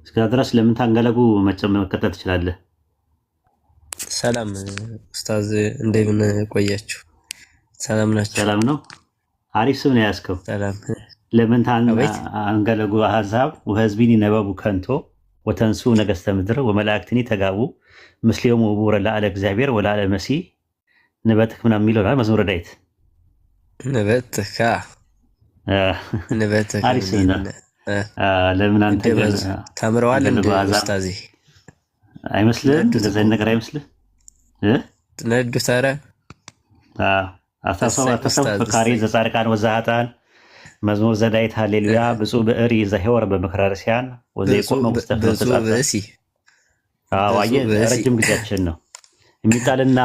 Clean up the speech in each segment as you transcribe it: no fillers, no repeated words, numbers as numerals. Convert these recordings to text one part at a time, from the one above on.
እስከዛ ድረስ ለምን ታንገለጉ መቀጠል ትችላለህ። ሰላም ኡስታዝ፣ እንደምን ቆያችሁ? ሰላም ናችሁ? ሰላም ነው። አሪፍ ስም ነው ያዝከው። ሰላም። ለምን አቤት። ታንገለጉ አሕዛብ ወሕዝቢኒ ነበቡ ከንቶ ወተንሱ ነገሥተ ምድር ወመላእክትኒ ተጋቡ ምስሌሆሙ ውቡረ ለአለ እግዚአብሔር ወለአለ መሲህ ንበትክ ምናምን የሚለው መዝሙረ ዳዊት። ንበትካ ንበትክ አሪፍ ስም ነው። ለምን አንተ ተምረዋል እንደ ኡስታዝ አይመስልህም? እንደዚህ አይነት ነገር አይመስልህ? ነዱ ተረ አስተሳሰብ ፍካሬ ዘጻድቃን ወዘኃጥአን መዝሙር ዘዳዊት ሃሌሉያ ብፁዕ ብዕር ዘሄወረ በምክረ ርስያን ወዘይቆመ ውስተ ፍኖተ ጻድቃን። አየህ፣ ረጅም ጊዜያችን ነው። የሚጣልና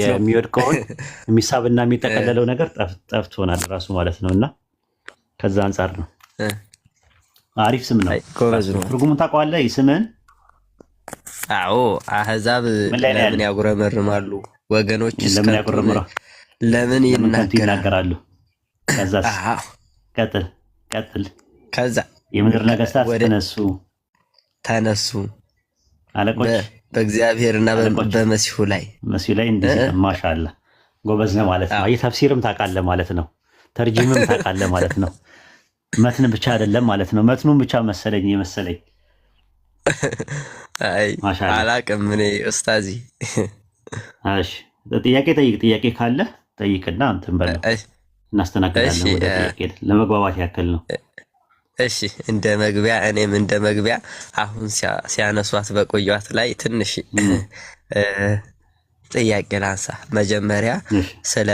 የሚወድቀውን የሚሳብና የሚጠቀለለው ነገር ጠፍቶናል ራሱ ማለት ነው። እና ከዛ አንጻር ነው። አሪፍ ስም ነው። ትርጉሙን ታውቀዋለህ ስምህን? አዎ። አሕዛብ ለምን ያጉረመርማሉ? ወገኖች ለምን ያጉረመርማሉ? ለምን ይናገራሉ? ከዛ ቀጥል። ከዛ የምድር ነገስታት ተነሱ አለቆች በእግዚአብሔርና በመሲሁ ላይ እንዲህ ማሻአላ ጎበዝ ነው ማለት ነው። ተፍሲርም ታውቃለህ ማለት ነው። ተርጂምም ታውቃለህ ማለት ነው። መትን ብቻ አይደለም ማለት ነው። መትኑም ብቻ መሰለኝ አይ አላቅም እኔ ኡስታዚ። እሺ ጥያቄ ጠይቅ። ጥያቄ ካለ ጠይቅና እንትን በለው እናስተናግዳለን። ወደ ጥያቄ ለመግባባት ያክል ነው። እሺ እንደ መግቢያ አሁን ሲያነሷት በቆዩት ላይ ትንሽ ጥያቄ ላንሳ። መጀመሪያ ስለ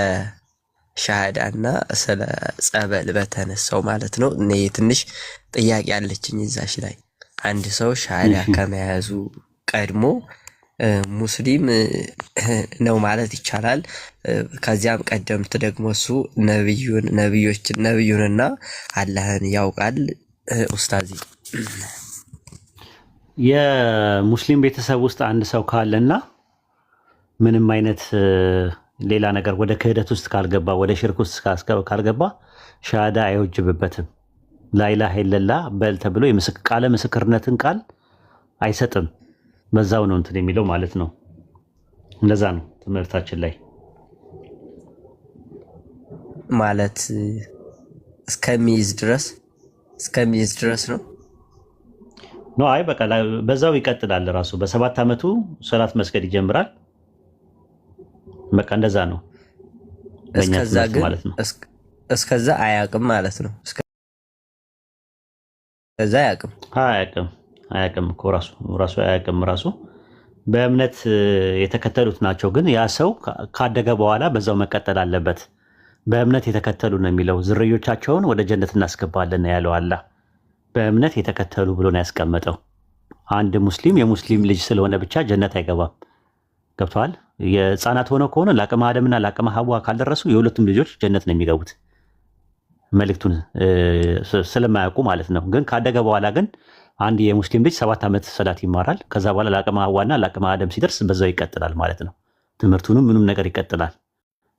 ሻሃዳና ስለ ጸበል በተነሳው ማለት ነው። እኔ ትንሽ ጥያቄ አለችኝ እዛሽ ላይ። አንድ ሰው ሻሃዳ ከመያዙ ቀድሞ ሙስሊም ነው ማለት ይቻላል? ከዚያም ቀደምት ደግሞ እሱ ነብዩንና አላህን ያውቃል? ኡስታዚ፣ የሙስሊም ቤተሰብ ውስጥ አንድ ሰው ካለና ምንም አይነት ሌላ ነገር ወደ ክህደት ውስጥ ካልገባ፣ ወደ ሽርክ ውስጥ ካልገባ ሻሃዳ አይወጅብበትም። ላኢላሃ ኢለላህ በል ተብሎ ቃለ ምስክርነትን ቃል አይሰጥም። በዛው ነው እንትን የሚለው ማለት ነው። እንደዛ ነው ትምህርታችን ላይ ማለት እስከሚይዝ ድረስ ነው። አይ በቃ በዛው ይቀጥላል። ራሱ በ7 ዓመቱ ሰላት መስገድ ይጀምራል። በቃ እንደዛ ነው። እስከዛ ግን ማለት ነው። እስከዛ አያውቅም ማለት ነው። እስከዛ አያውቅም እኮ ራሱ አያውቅም። ራሱ በእምነት የተከተሉት ናቸው። ግን ያ ሰው ካደገ በኋላ በዛው መቀጠል አለበት። በእምነት የተከተሉ ነው የሚለው። ዝርዮቻቸውን ወደ ጀነት እናስገባለን ያለው አላህ በእምነት የተከተሉ ብሎ ነው ያስቀመጠው። አንድ ሙስሊም የሙስሊም ልጅ ስለሆነ ብቻ ጀነት አይገባም። ገብተዋል። የህፃናት ሆነው ከሆነ ለአቅመ አደምና ለአቅመ ሐዋ ካልደረሱ የሁለቱም ልጆች ጀነት ነው የሚገቡት፣ መልእክቱን ስለማያውቁ ማለት ነው። ግን ካደገ በኋላ ግን አንድ የሙስሊም ልጅ 7 ዓመት ሰላት ይማራል። ከዛ በኋላ ለአቅመ ሐዋና ለአቅመ አደም ሲደርስ በዛው ይቀጥላል ማለት ነው። ትምህርቱንም ምንም ነገር ይቀጥላል።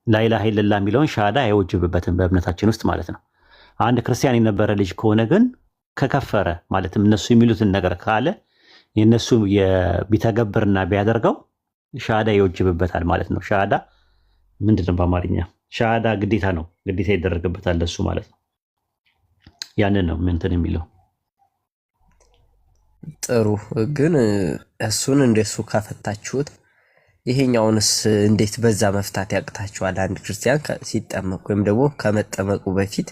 ላኢላሃ ኢለላህ የሚለውን ሻሃዳ አይወጅብበትም በእምነታችን ውስጥ ማለት ነው። አንድ ክርስቲያን የነበረ ልጅ ከሆነ ግን ከከፈረ ማለትም እነሱ የሚሉትን ነገር ካለ የነሱ ቢተገብርና ቢያደርገው ሻሃዳ ይወጅብበታል ማለት ነው። ሻሃዳ ምንድነው በአማርኛ? ሻሃዳ ግዴታ ነው፣ ግዴታ ይደረግበታል ለሱ ማለት ነው። ያንን ነው እንትን የሚለው። ጥሩ። ግን እሱን እንደሱ ካፈታችሁት ይሄኛውንስ እንዴት በዛ መፍታት ያቅታችኋል? አንድ ክርስቲያን ሲጠመቅ ወይም ደግሞ ከመጠመቁ በፊት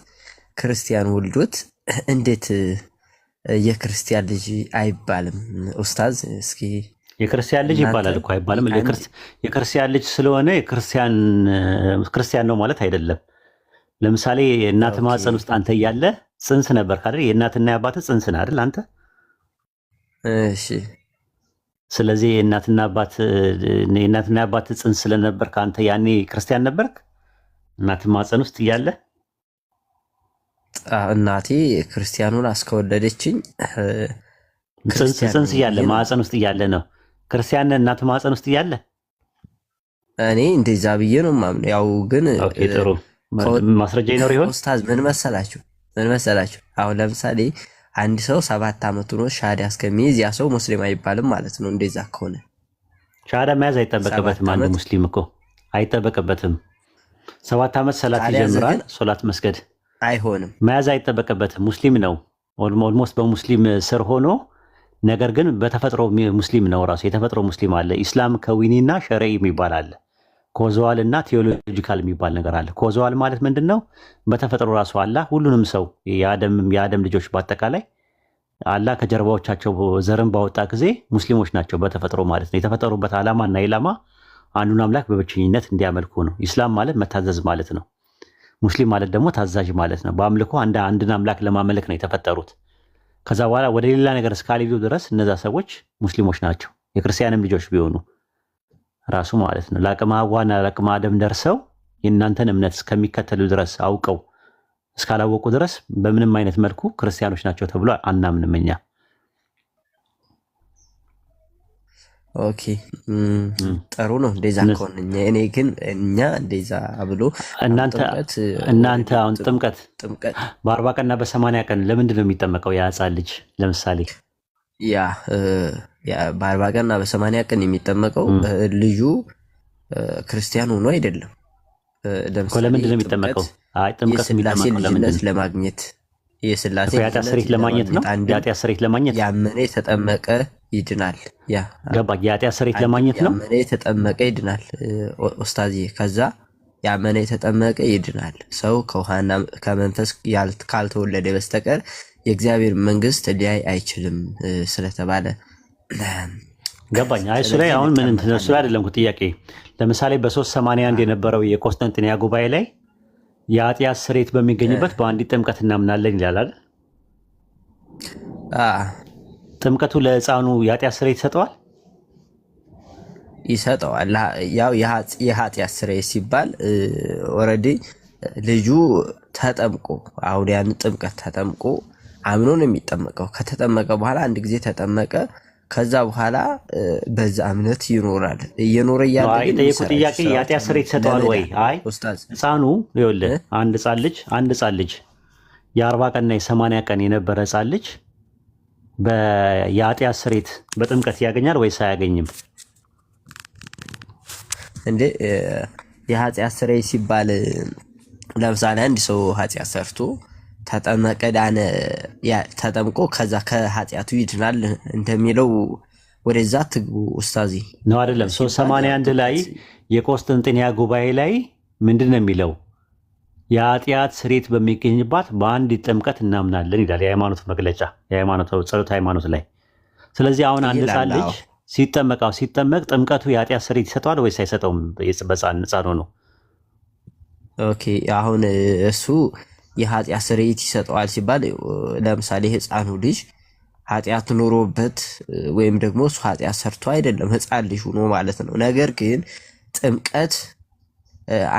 ክርስቲያን ወልዶት እንዴት የክርስቲያን ልጅ አይባልም? ኡስታዝ እስኪ የክርስቲያን ልጅ ይባላል እኮ አይባልም። የክርስቲያን ልጅ ስለሆነ ክርስቲያን ነው ማለት አይደለም። ለምሳሌ እናት ማህፀን ውስጥ አንተ እያለ ጽንስ ነበር አይደል? የእናትና የአባት ጽንስ ነህ አይደል አንተ? እሺ። ስለዚህ የእናትና የአባት ጽንስ ስለነበር ከአንተ ያኔ ክርስቲያን ነበርክ? እናት ማህፀን ውስጥ እያለ እናቴ ክርስቲያኑን አስከወለደችኝ። ጽንስ እያለ ማህፀን ውስጥ እያለ ነው ክርስቲያን እናት ማህፀን ውስጥ እያለ እኔ እንደዛ ብዬ ነው የማምነው። ያው ግን ጥሩ ማስረጃ ይኖር ይሆን? ኡስታዝ ምን መሰላችሁ አሁን ለምሳሌ አንድ ሰው 7 ዓመቱ ነው ሻሃዳ እስከሚይዝ ያ ሰው ሙስሊም አይባልም ማለት ነው። እንደዛ ከሆነ ሻሃዳ መያዝ አይጠበቅበትም። አንድ ሙስሊም እኮ አይጠበቅበትም። 7 ዓመት ሰላት ይጀምራል፣ ሶላት መስገድ አይሆንም፣ መያዝ አይጠበቅበትም። ሙስሊም ነው ኦልሞስት በሙስሊም ስር ሆኖ ነገር ግን በተፈጥሮ ሙስሊም ነው። ራሱ የተፈጥሮ ሙስሊም አለ። ኢስላም ከዊኒና ሸርዒ የሚባል አለ። ኮዘዋል እና ቴዎሎጂካል የሚባል ነገር አለ። ኮዘዋል ማለት ምንድን ነው? በተፈጥሮ ራሱ አላህ ሁሉንም ሰው የአደም ልጆች በአጠቃላይ አላህ ከጀርባዎቻቸው ዘርን ባወጣ ጊዜ ሙስሊሞች ናቸው በተፈጥሮ ማለት ነው። የተፈጠሩበት ዓላማ እና ኢላማ አንዱን አምላክ በብቸኝነት እንዲያመልኩ ነው። ኢስላም ማለት መታዘዝ ማለት ነው። ሙስሊም ማለት ደግሞ ታዛዥ ማለት ነው። በአምልኮ አንድን አምላክ ለማመለክ ነው የተፈጠሩት። ከዛ በኋላ ወደ ሌላ ነገር እስካልሄዱ ድረስ እነዛ ሰዎች ሙስሊሞች ናቸው። የክርስቲያንም ልጆች ቢሆኑ ራሱ ማለት ነው። ለአቅመ ሐዋና ለአቅመ አደም ደርሰው የእናንተን እምነት እስከሚከተሉ ድረስ አውቀው እስካላወቁ ድረስ በምንም አይነት መልኩ ክርስቲያኖች ናቸው ተብሎ አናምንም እኛ። ኦኬ ጥሩ ነው እንደዛ ከሆነ እኔ ግን እኛ እንደዛ ብሎ እናንተ አሁን ጥምቀት በ40 ቀንና በ80 ቀን ለምንድን ነው የሚጠመቀው? ያ ሕፃን ልጅ ለምሳሌ ያ በ40 ቀንና በ80 ቀን የሚጠመቀው ልጁ ክርስቲያን ሆኖ አይደለም። ለምንድን ነው የሚጠመቀው? ጥምቀት የሚጠመቀው ለምንድን ለማግኘት የሥላሴ የኃጢአት ስርየት ለማግኘት ነው። የኃጢአት ስርየት ለማግኘት ያመነ የተጠመቀ ይድናል። ገባ? የኃጢአት ስርየት ለማግኘት ነው። ያመነ የተጠመቀ ይድናል ኡስታዝ። ከዛ ያመነ የተጠመቀ ይድናል። ሰው ከውሃና ከመንፈስ ካልተወለደ በስተቀር የእግዚአብሔር መንግስት ሊያይ አይችልም ስለተባለ ገባኝ። እሱ ላይ አሁን ምን እንትን እሱ ላይ አይደለም ጥያቄ። ለምሳሌ በ381 የነበረው የቆስጠንጥንያ ጉባኤ ላይ የኃጢአት ስርየት በሚገኝበት በአንዲት ጥምቀት እናምናለን ይላል አይደል? ጥምቀቱ ለሕፃኑ የኃጢአት ስርየት ይሰጠዋል ይሰጠዋል። ያው የኃጢአት ስርየት ሲባል ኦልሬዲ ልጁ ተጠምቆ አሁን ያን ጥምቀት ተጠምቆ አምኖ ነው የሚጠመቀው። ከተጠመቀ በኋላ አንድ ጊዜ ተጠመቀ። ከዛ በኋላ በዛ እምነት ይኖራል። እየኖረ ያለ የጠየቁ ጥያቄ የኃጢአት ስርየት ይሰጠዋል ወይ? አይ ሕፃኑ ይኸውልህ አንድ ሕፃን ልጅ የ40 ቀንና የ80 ቀን የነበረ ሕፃን ልጅ የኃጢአት ስርየት በጥምቀት ያገኛል ወይስ አያገኝም? እንዴ የኃጢአት ስርየት ሲባል ለምሳሌ አንድ ሰው ኃጢአት ሰርቶ ተጠመቀ፣ ዳነ፣ ተጠምቆ ከዛ ከኃጢአቱ ይድናል እንደሚለው ወደዛ ትግቡ ኡስታዚ ነው አይደለም? 381 ላይ የቆስጠንጥንያ ጉባኤ ላይ ምንድን ነው የሚለው? የኃጢአት ስርየት በሚገኝባት በአንዲት ጥምቀት እናምናለን ይላል የሃይማኖት መግለጫ፣ የሃይማኖት ጸሎት ሃይማኖት ላይ። ስለዚህ አሁን አንድ ሕፃን ልጅ ሲጠመቅ ጥምቀቱ የኃጢአት ስርየት ይሰጠዋል ወይስ አይሰጠውም? ሕፃኑ ነው። ኦኬ አሁን እሱ የኃጢአት ስርየት ይሰጠዋል ሲባል ለምሳሌ ሕፃኑ ልጅ ኃጢአት ኖሮበት ወይም ደግሞ እሱ ኃጢአት ሰርቶ አይደለም፣ ሕፃን ልጅ ሆኖ ማለት ነው። ነገር ግን ጥምቀት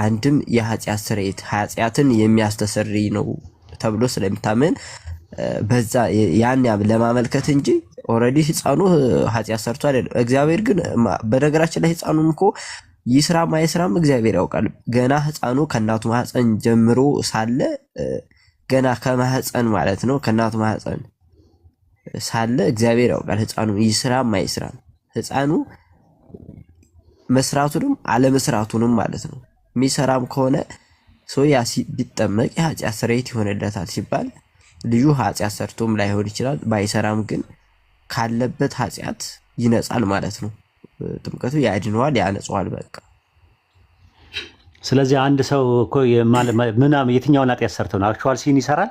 አንድም የኃጢአት ስርየት ኃጢአትን የሚያስተሰርይ ነው ተብሎ ስለሚታመን በዛ ያን ለማመልከት እንጂ ኦልሬዲ ሕፃኑ ኃጢአት ሰርቶ አይደለም። እግዚአብሔር ግን በነገራችን ላይ ሕፃኑን እኮ ይስራም አይስራም እግዚአብሔር ያውቃል። ገና ሕፃኑ ከእናቱ ማህፀን ጀምሮ ሳለ ገና ከማህፀን ማለት ነው ከእናቱ ማህፀን ሳለ እግዚአብሔር ያውቃል ሕፃኑ ይስራም አይስራም። ሕፃኑ መስራቱንም አለመስራቱንም ማለት ነው። የሚሰራም ከሆነ ያ ቢጠመቅ የኃጢአት ስርየት ይሆንለታል ሲባል ልዩ ኃጢአት ሰርቶም ላይሆን ይችላል። ባይሰራም ግን ካለበት ኃጢአት ይነጻል ማለት ነው። ጥምቀቱ ያድነዋል፣ ያነጸዋል። በቃ ስለዚህ አንድ ሰው እኮ ምናምን የትኛውን ኃጢአት ሰርተው ነው? አክቹዋል ሲን ይሰራል፣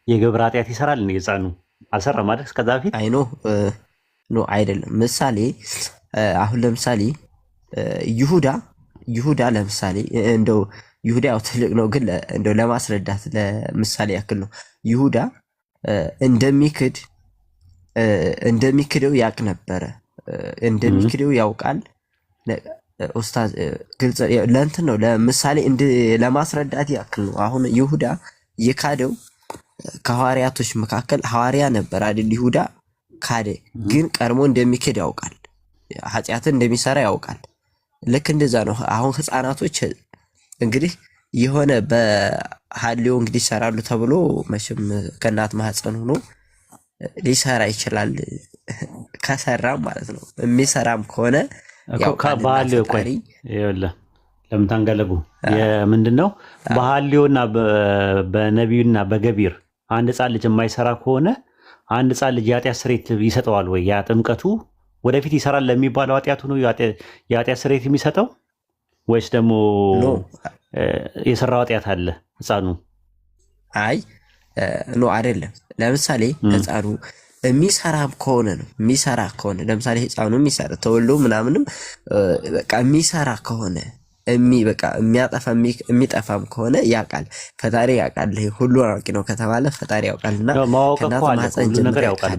የግብር ኃጢአት ይሰራል። ሕፃኑ አልሰራም ማለት እስከዛ በፊት አይ ኖ አይደለም። ምሳሌ አሁን ለምሳሌ ይሁዳ ለምሳሌ እንደው ይሁዳ ያው ትልቅ ነው፣ ግን እንደው ለማስረዳት ለምሳሌ ያክል ነው። ይሁዳ እንደሚክደው ያውቅ ነበረ፣ እንደሚክደው ያውቃል። ኡስታዝ ግልጽ ለእንትን ነው ለምሳሌ ለማስረዳት ያክል ነው። አሁን ይሁዳ የካደው ከሐዋርያቶች መካከል ሐዋርያ ነበር አይደል? ይሁዳ ካደ፣ ግን ቀድሞ እንደሚክድ ያውቃል፣ ኃጢአትን እንደሚሰራ ያውቃል። ልክ እንደዛ ነው። አሁን ህፃናቶች እንግዲህ የሆነ በሐልዮ እንግዲህ ይሰራሉ ተብሎ መቼም ከእናት ማህፀን ሆኖ ሊሰራ ይችላል። ከሰራም ማለት ነው። የሚሰራም ከሆነ ባህልዮ ቆይ ለምታንገለጉ ምንድን ነው ባህልዮና በነቢዩና በገቢር አንድ ሕፃን ልጅ የማይሰራ ከሆነ አንድ ሕፃን ልጅ የኃጢአት ስርየት ይሰጠዋል ወይ? ያ ጥምቀቱ ወደፊት ይሰራል ለሚባለው ኃጢአቱ ነው የኃጢአት ስርየት የሚሰጠው ወይስ ደግሞ የሰራው ኃጢአት አለ ሕፃኑ? አይ አይደለም። ለምሳሌ ሕፃኑ የሚሰራም ከሆነ ነው የሚሰራ ከሆነ ለምሳሌ ሕፃኑ የሚሰራ ተወልዶ ምናምንም በቃ የሚሰራ ከሆነ በቃ የሚጠፋም ከሆነ ያውቃል፣ ፈጣሪ ያውቃል። ሁሉ አዋቂ ነው ከተባለ ፈጣሪ ያውቃልና ማወቅ እኮ አለ፣ ሁሉ ነገር ያውቃል።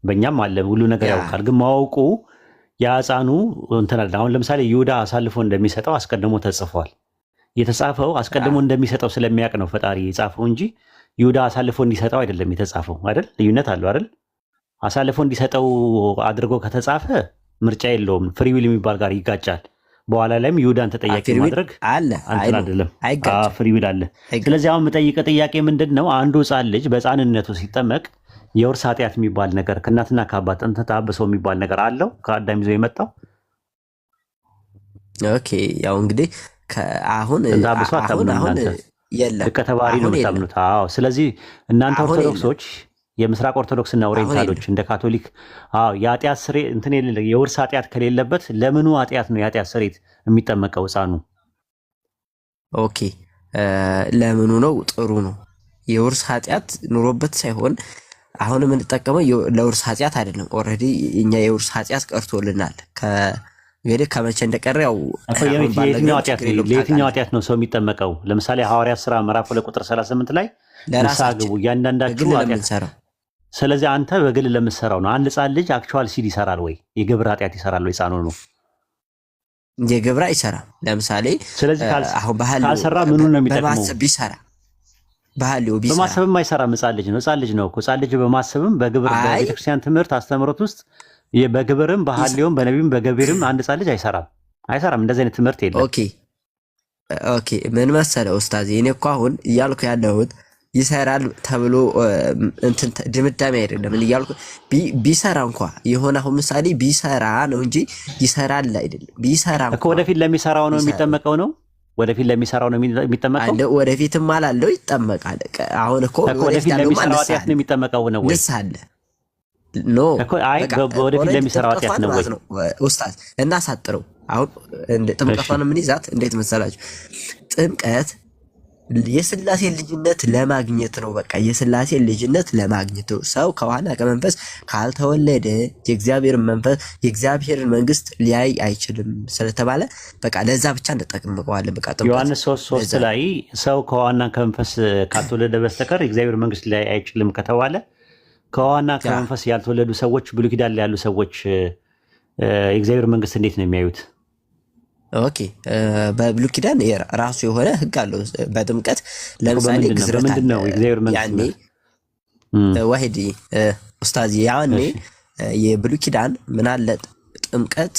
በእኛም አለ ሁሉ ነገር ያውቃል። ግን ማወቁ የሕፃኑ እንትን አለ። አሁን ለምሳሌ ይሁዳ አሳልፎ እንደሚሰጠው አስቀድሞ ተጽፏል። የተጻፈው አስቀድሞ እንደሚሰጠው ስለሚያውቅ ነው ፈጣሪ የጻፈው እንጂ ይሁዳ አሳልፎ እንዲሰጠው አይደለም የተጻፈው አይደል? ልዩነት አለው አይደል? አሳልፎ እንዲሰጠው አድርጎ ከተጻፈ ምርጫ የለውም፣ ፍሪ ዊል የሚባል ጋር ይጋጫል። በኋላ ላይም ይሁዳን ተጠያቂ ማድረግ አለ አይደለም፣ ፍሪ ዊል አለ። ስለዚህ አሁን የምጠይቀው ጥያቄ ምንድን ነው? አንዱ ሕፃን ልጅ በሕፃንነቱ ሲጠመቅ የውርስ ኃጢአት የሚባል ነገር ከእናትና ከአባት ጥንተ ተሐብሶ የሚባል ነገር አለው ከአዳም ይዞ የመጣው? ኦኬ ያው እንግዲህ አሁን የለም ከተባሪ ነው የምታምኑት። አዎ ስለዚህ እናንተ ኦርቶዶክሶች የምስራቅ ኦርቶዶክስና ኦሪየንታሎች እንደ ካቶሊክ የኃጢአት ስርየት እንትን የሌለ የውርስ ኃጢአት ከሌለበት ለምኑ ኃጢአት ነው የኃጢአት ስርየት የሚጠመቀው ሕፃኑ? ኦኬ ለምኑ ነው? ጥሩ ነው። የውርስ ኃጢአት ኑሮበት ሳይሆን አሁን የምንጠቀመው ለውርስ ኃጢአት አይደለም። ኦልሬዲ እኛ የውርስ ኃጢአት ቀርቶልናል። እንግዲህ ከመቼ እንደቀረ ያው ለየትኛው ኃጢአት ነው ሰው የሚጠመቀው? ለምሳሌ ሐዋርያት ሥራ ምዕራፍ 2 ቁጥር 38 ላይ ንስሐ ግቡ እያንዳንዳችሁ ኃጢአት። ስለዚህ አንተ በግል ለምትሰራው ነው። አንድ ሕፃን ልጅ አክቹዋል ሲል ይሰራል ወይ? የግብር ኃጢአት ይሰራል ወይ? ሕፃኑ ነው የግብር አይሰራም። ለምሳሌ ስለዚህ ካልሰራ ምኑን ነው የሚጠቅመው? በማሰብ ቢሰራ በማሰብም አይሰራም። ሕፃን ልጅ ነው። ሕፃን ልጅ ነው እኮ ሕፃን ልጅ በማሰብም በግብር በቤተክርስቲያን ትምህርት አስተምህሮት ውስጥ በግብርም በሐልዮም በነቢይም በገቢርም አንድ ሕፃን ልጅ አይሰራም። እንደዚህ አይነት ትምህርት የለም። ኦኬ ምን መሰለህ ኡስታዝ፣ እኔ እኮ አሁን እያልኩ ያለሁት ይሰራል ተብሎ እንትን ድምዳሜ አይደለም እያልኩ ቢሰራ እንኳ የሆነ አሁን ምሳሌ ቢሰራ ነው እንጂ ይሰራል አይደለም። ቢሰራ እኮ ወደፊት ለሚሰራው ነው የሚጠመቀው ነው። ወደፊት ለሚሰራው ነው የሚጠመቀው። ወደፊትም አላለው ይጠመቃል። አሁን እኮ ወደፊት ለሚሰራው ኃጢአት ነው የሚጠመቀው ነው ወይ? ኖ ወደፊት ለሚሰራው ኃጢአት ነው ወይ? ኡስታዝ እናሳጥረው። አሁን ጥምቀቷን ምን ይዛት እንዴት መሰላችሁ? ጥምቀት የሥላሴ ልጅነት ለማግኘት ነው። በቃ የሥላሴ ልጅነት ለማግኘት ነው። ሰው ከውሃና ከመንፈስ ካልተወለደ የእግዚአብሔርን መንግስት ሊያይ አይችልም ስለተባለ በቃ ለዛ ብቻ እንጠቅምቀዋለን። በቃ ዮሐንስ 3:3 ላይ ሰው ከውሃና ከመንፈስ ካልተወለደ በስተቀር የእግዚአብሔር መንግስት ሊያይ አይችልም ከተባለ ከውሃና ከመንፈስ ያልተወለዱ ሰዎች ብሉይ ኪዳን ላይ ያሉ ሰዎች የእግዚአብሔር መንግስት እንዴት ነው የሚያዩት? ኦኬ በብሉይ ኪዳን ራሱ የሆነ ህግ አለው። በጥምቀት ለምሳሌ ግዝረት አለ። ያኔ ዋሂድ ኡስታዝ ያኔ የብሉይ ኪዳን ምን አለ? ጥምቀት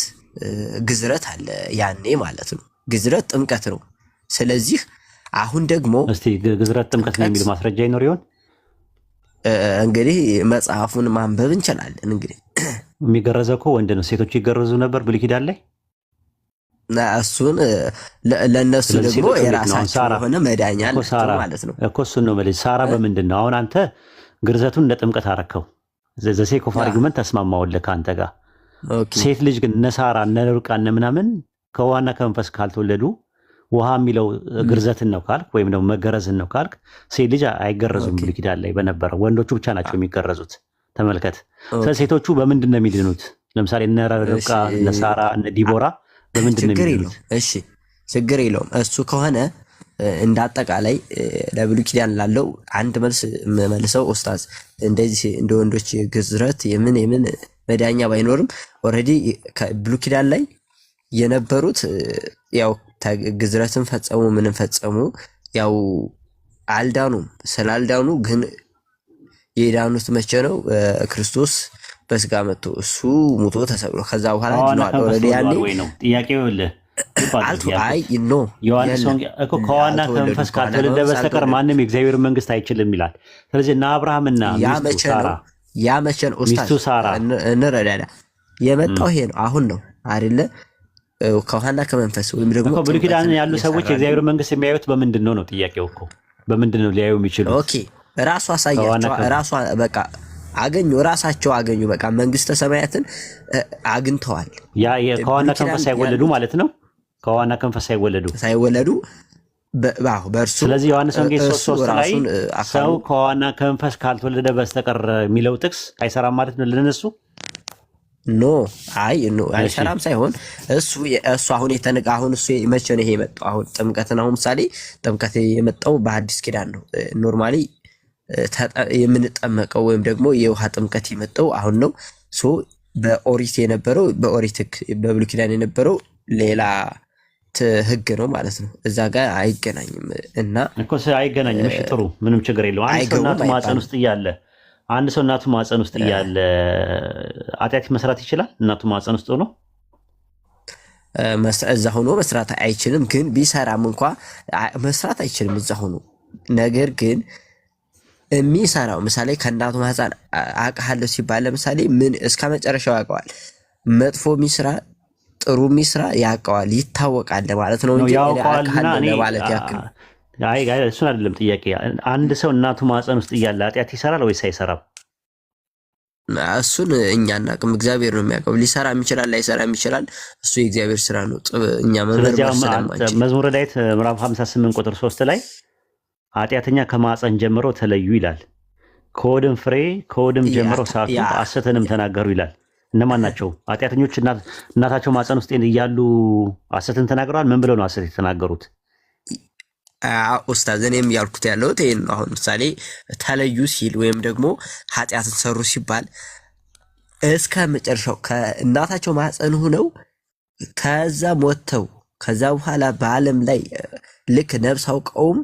ግዝረት አለ ያኔ ማለት ነው። ግዝረት ጥምቀት ነው። ስለዚህ አሁን ደግሞ እስቲ ግዝረት ጥምቀት ነው የሚል ማስረጃ ይኖር ይሆን? እንግዲህ መጽሐፉን ማንበብ እንችላለን። እንግዲህ የሚገረዘው እኮ ወንድ ነው። ሴቶች ይገረዙ ነበር ብሉይ ኪዳን ላይ። እሱን ለነሱ ደግሞ የራሳቸው የሆነ መዳኛ አላቸው ማለት ነው እኮ። እሱን ነው ማለት ሳራ በምንድን ነው አሁን አንተ ግርዘቱን እንደ ጥምቀት አረከው? ዘሴ ኮፍ አርጊመንት ተስማማውልህ ከአንተ ጋር። ሴት ልጅ ግን እነ ሳራ እነ ርብቃ እነ ምናምን ከውሃና ከመንፈስ ካልተወለዱ ውሃ የሚለው ግርዘትን ነው ካልክ ወይም ደግሞ መገረዝን ነው ካልክ ሴት ልጅ አይገረዙም። ብሉይ ኪዳን ላይ በነበረው ወንዶቹ ብቻ ናቸው የሚገረዙት። ተመልከት። ስለሴቶቹ በምንድን ነው የሚድኑት? ለምሳሌ እነ ርብቃ እነ ሳራ እነ ዲቦራ ችግር የለውም። እሺ ችግር የለውም። እሱ ከሆነ እንደ አጠቃላይ ለብሉይ ኪዳን ላለው አንድ መልስ መልሰው ኡስታዝ፣ እንደዚህ እንደ ወንዶች ግዝረት የምን መዳኛ ባይኖርም ኦልሬዲ ከብሉይ ኪዳን ላይ የነበሩት ያው ግዝረትን ፈጸሙ ምንም ፈጸሙ ያው አልዳኑም። ስላልዳኑ ግን የዳኑት መቼ ነው? ክርስቶስ በስጋ መጥቶ እሱ ሙቶ ተሰቅሎ ከዛ በኋላ ነው ኦልሬዲ ያኔ ጥያቄው ዮሐንስ እኮ ከዋና ከመንፈስ ካልተወለደ በስተቀር ማንም የእግዚአብሔር መንግስት አይችልም ይላል። ስለዚህ እና አብርሃምና ሚስቱ ሳራ ያ መቼን ኡስታዝ እንረዳዳ የመጣው ይሄ ነው አሁን ነው አይደለ? ከውሃና ከመንፈስ ወይም ደግሞ ብሉይ ኪዳን ያሉ ሰዎች የእግዚአብሔር መንግስት የሚያዩት በምንድን ነው ጥያቄው እኮ በምንድን ነው ሊያዩ የሚችሉት? ኦኬ ራሱ አሳያቸው ራሱ በቃ አገኙ ራሳቸው አገኙ በቃ መንግስተ ሰማያትን አግኝተዋል። ያ ከዋና ከመንፈስ ሳይወለዱ ማለት ነው። ከዋና ከመንፈስ ሳይወለዱ በእርሱ ስለዚህ ዮሐንስ ወንጌል 3:3 ላይ ሰው ከዋና ከመንፈስ ካልተወለደ በስተቀር የሚለው ጥቅስ አይሰራም ማለት ነው ለነሱ። ኖ አይሰራም ሳይሆን እሱ አሁን አሁን እሱ መቼ ነው ይሄ የመጣው? አሁን ጥምቀትን አሁን ምሳሌ ጥምቀት የመጣው በአዲስ ኪዳን ነው። ኖርማሊ የምንጠመቀው ወይም ደግሞ የውሃ ጥምቀት የመጣው አሁን ነው። በኦሪት የነበረው በኦሪት ሕግ በብሉይ ኪዳን የነበረው ሌላ ህግ ነው ማለት ነው። እዛ ጋር አይገናኝም እና እኮ አይገናኝም። እሺ ጥሩ ምንም ችግር የለውም። አንድ ሰው እናቱ ማህፀን ውስጥ እያለ ኃጢአት መስራት ይችላል? እናቱ ማህፀን ውስጥ ሆኖ እዛ ሆኖ መስራት አይችልም። ግን ቢሰራም እንኳ መስራት አይችልም እዛ ሆኖ። ነገር ግን የሚሰራው ምሳሌ ከእናቱ ማህፀን አውቃለሁ ሲባል ለምሳሌ ምን እስከ መጨረሻው ያውቀዋል። መጥፎ ሚስራ ጥሩ ሚስራ ያውቀዋል፣ ይታወቃል ማለት ነው እንጂ ማለት ያክል እሱን አይደለም ጥያቄ። አንድ ሰው እናቱ ማህፀን ውስጥ እያለ ኃጢአት ይሰራል ወይስ አይሰራም? እሱን እኛ እናቅም፣ እግዚአብሔር ነው የሚያውቀው። ሊሰራም ይችላል ላይሰራም ይችላል። እሱ የእግዚአብሔር ስራ ነው። እኛ መዝሙረ ዳዊት ምዕራፍ 58 ቁጥር 3 ላይ ኃጢአተኛ ከማህፀን ጀምሮ ተለዩ ይላል። ከሆድም ፍሬ ከሆድም ጀምሮ ሳቱ ሐሰትንም ተናገሩ ይላል። እነማን ናቸው ኃጢአተኞች? እናታቸው ማህፀን ውስጥ እያሉ ሐሰትን ተናግረዋል። ምን ብለው ነው ሐሰት የተናገሩት? ኡስታዝ እኔም ያልኩት ያለሁት ይሄን ነው። አሁን ምሳሌ ተለዩ ሲል ወይም ደግሞ ኃጢአትን ሰሩ ሲባል እስከ መጨረሻው ከእናታቸው ማህፀን ሆነው ከዛ ሞተው ከዛ በኋላ በዓለም ላይ ልክ ነብስ አውቀውም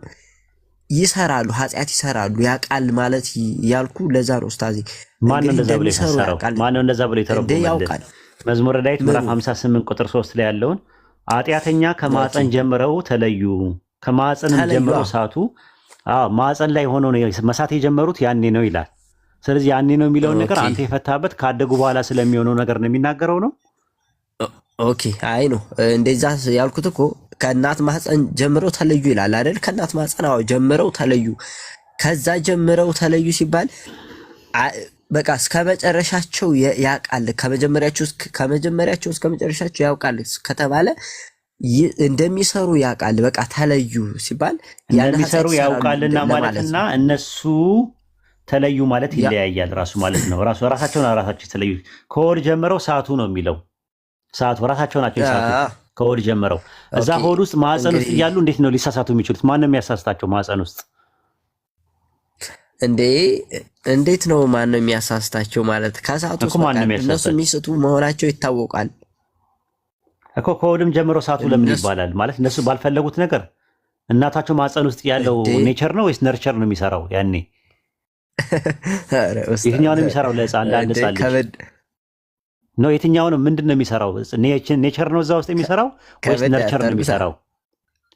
ይሰራሉ፣ ኃጢአት ይሰራሉ ያውቃል ማለት ያልኩ ለዛ ነው ኡስታዝ። ማን እንደዛ ብሎ ይፈሰረው? ማን እንደዛ ብሎ ይተረጎማል? መዝሙረ ዳዊት ምዕራፍ 58 ቁጥር 3 ላይ ያለውን ኃጢአተኛ ከማህፀን ጀምረው ተለዩ ከማህፀንም ጀምረው ሳቱ። ማህፀን ላይ ሆኖ ነው መሳት የጀመሩት ያኔ ነው ይላል። ስለዚህ ያኔ ነው የሚለውን ነገር አንተ የፈታበት ካደጉ በኋላ ስለሚሆነው ነገር ነው የሚናገረው ነው። ኦኬ አይ ነው እንደዛ ያልኩት እኮ ከእናት ማህፀን ጀምረው ተለዩ ይላል አይደል? ከእናት ማህፀን ጀምረው ተለዩ። ከዛ ጀምረው ተለዩ ሲባል በቃ እስከ መጨረሻቸው ያውቃል። ከመጀመሪያቸው እስከ መጨረሻቸው ያውቃል ከተባለ እንደሚሰሩ ያውቃል። በቃ ተለዩ ሲባል እንደሚሰሩ ያውቃልና ማለትና እነሱ ተለዩ ማለት ይለያያል ራሱ ማለት ነው። ራሳቸውን ተለዩ። ከሆድ ጀምረው ሳቱ ነው የሚለው። ሳቱ ራሳቸው ናቸው ሳቱ ከሆድ ጀምረው። እዛ ሆድ ውስጥ ማህፀን ውስጥ እያሉ እንዴት ነው ሊሳሳቱ የሚችሉት? ማንም የሚያሳስታቸው ማህፀን ውስጥ እንዴት ነው ማንም የሚያሳስታቸው? ማለት ከሳቱ እነሱ የሚስቱ መሆናቸው ይታወቃል እኮ። ከሆድም ጀምሮ ሳቱ ለምን ይባላል? ማለት እነሱ ባልፈለጉት ነገር እናታቸው ማህፀን ውስጥ ያለው ኔቸር ነው ወይስ ነርቸር ነው የሚሰራው? ያኔ የትኛው ነው የሚሰራው? ለአንድ ህፃን ልጅ ነው የትኛው ነው? ምንድን ነው የሚሰራው? ኔቸር ነው እዛ ውስጥ የሚሰራው ወይስ ነርቸር ነው የሚሰራው?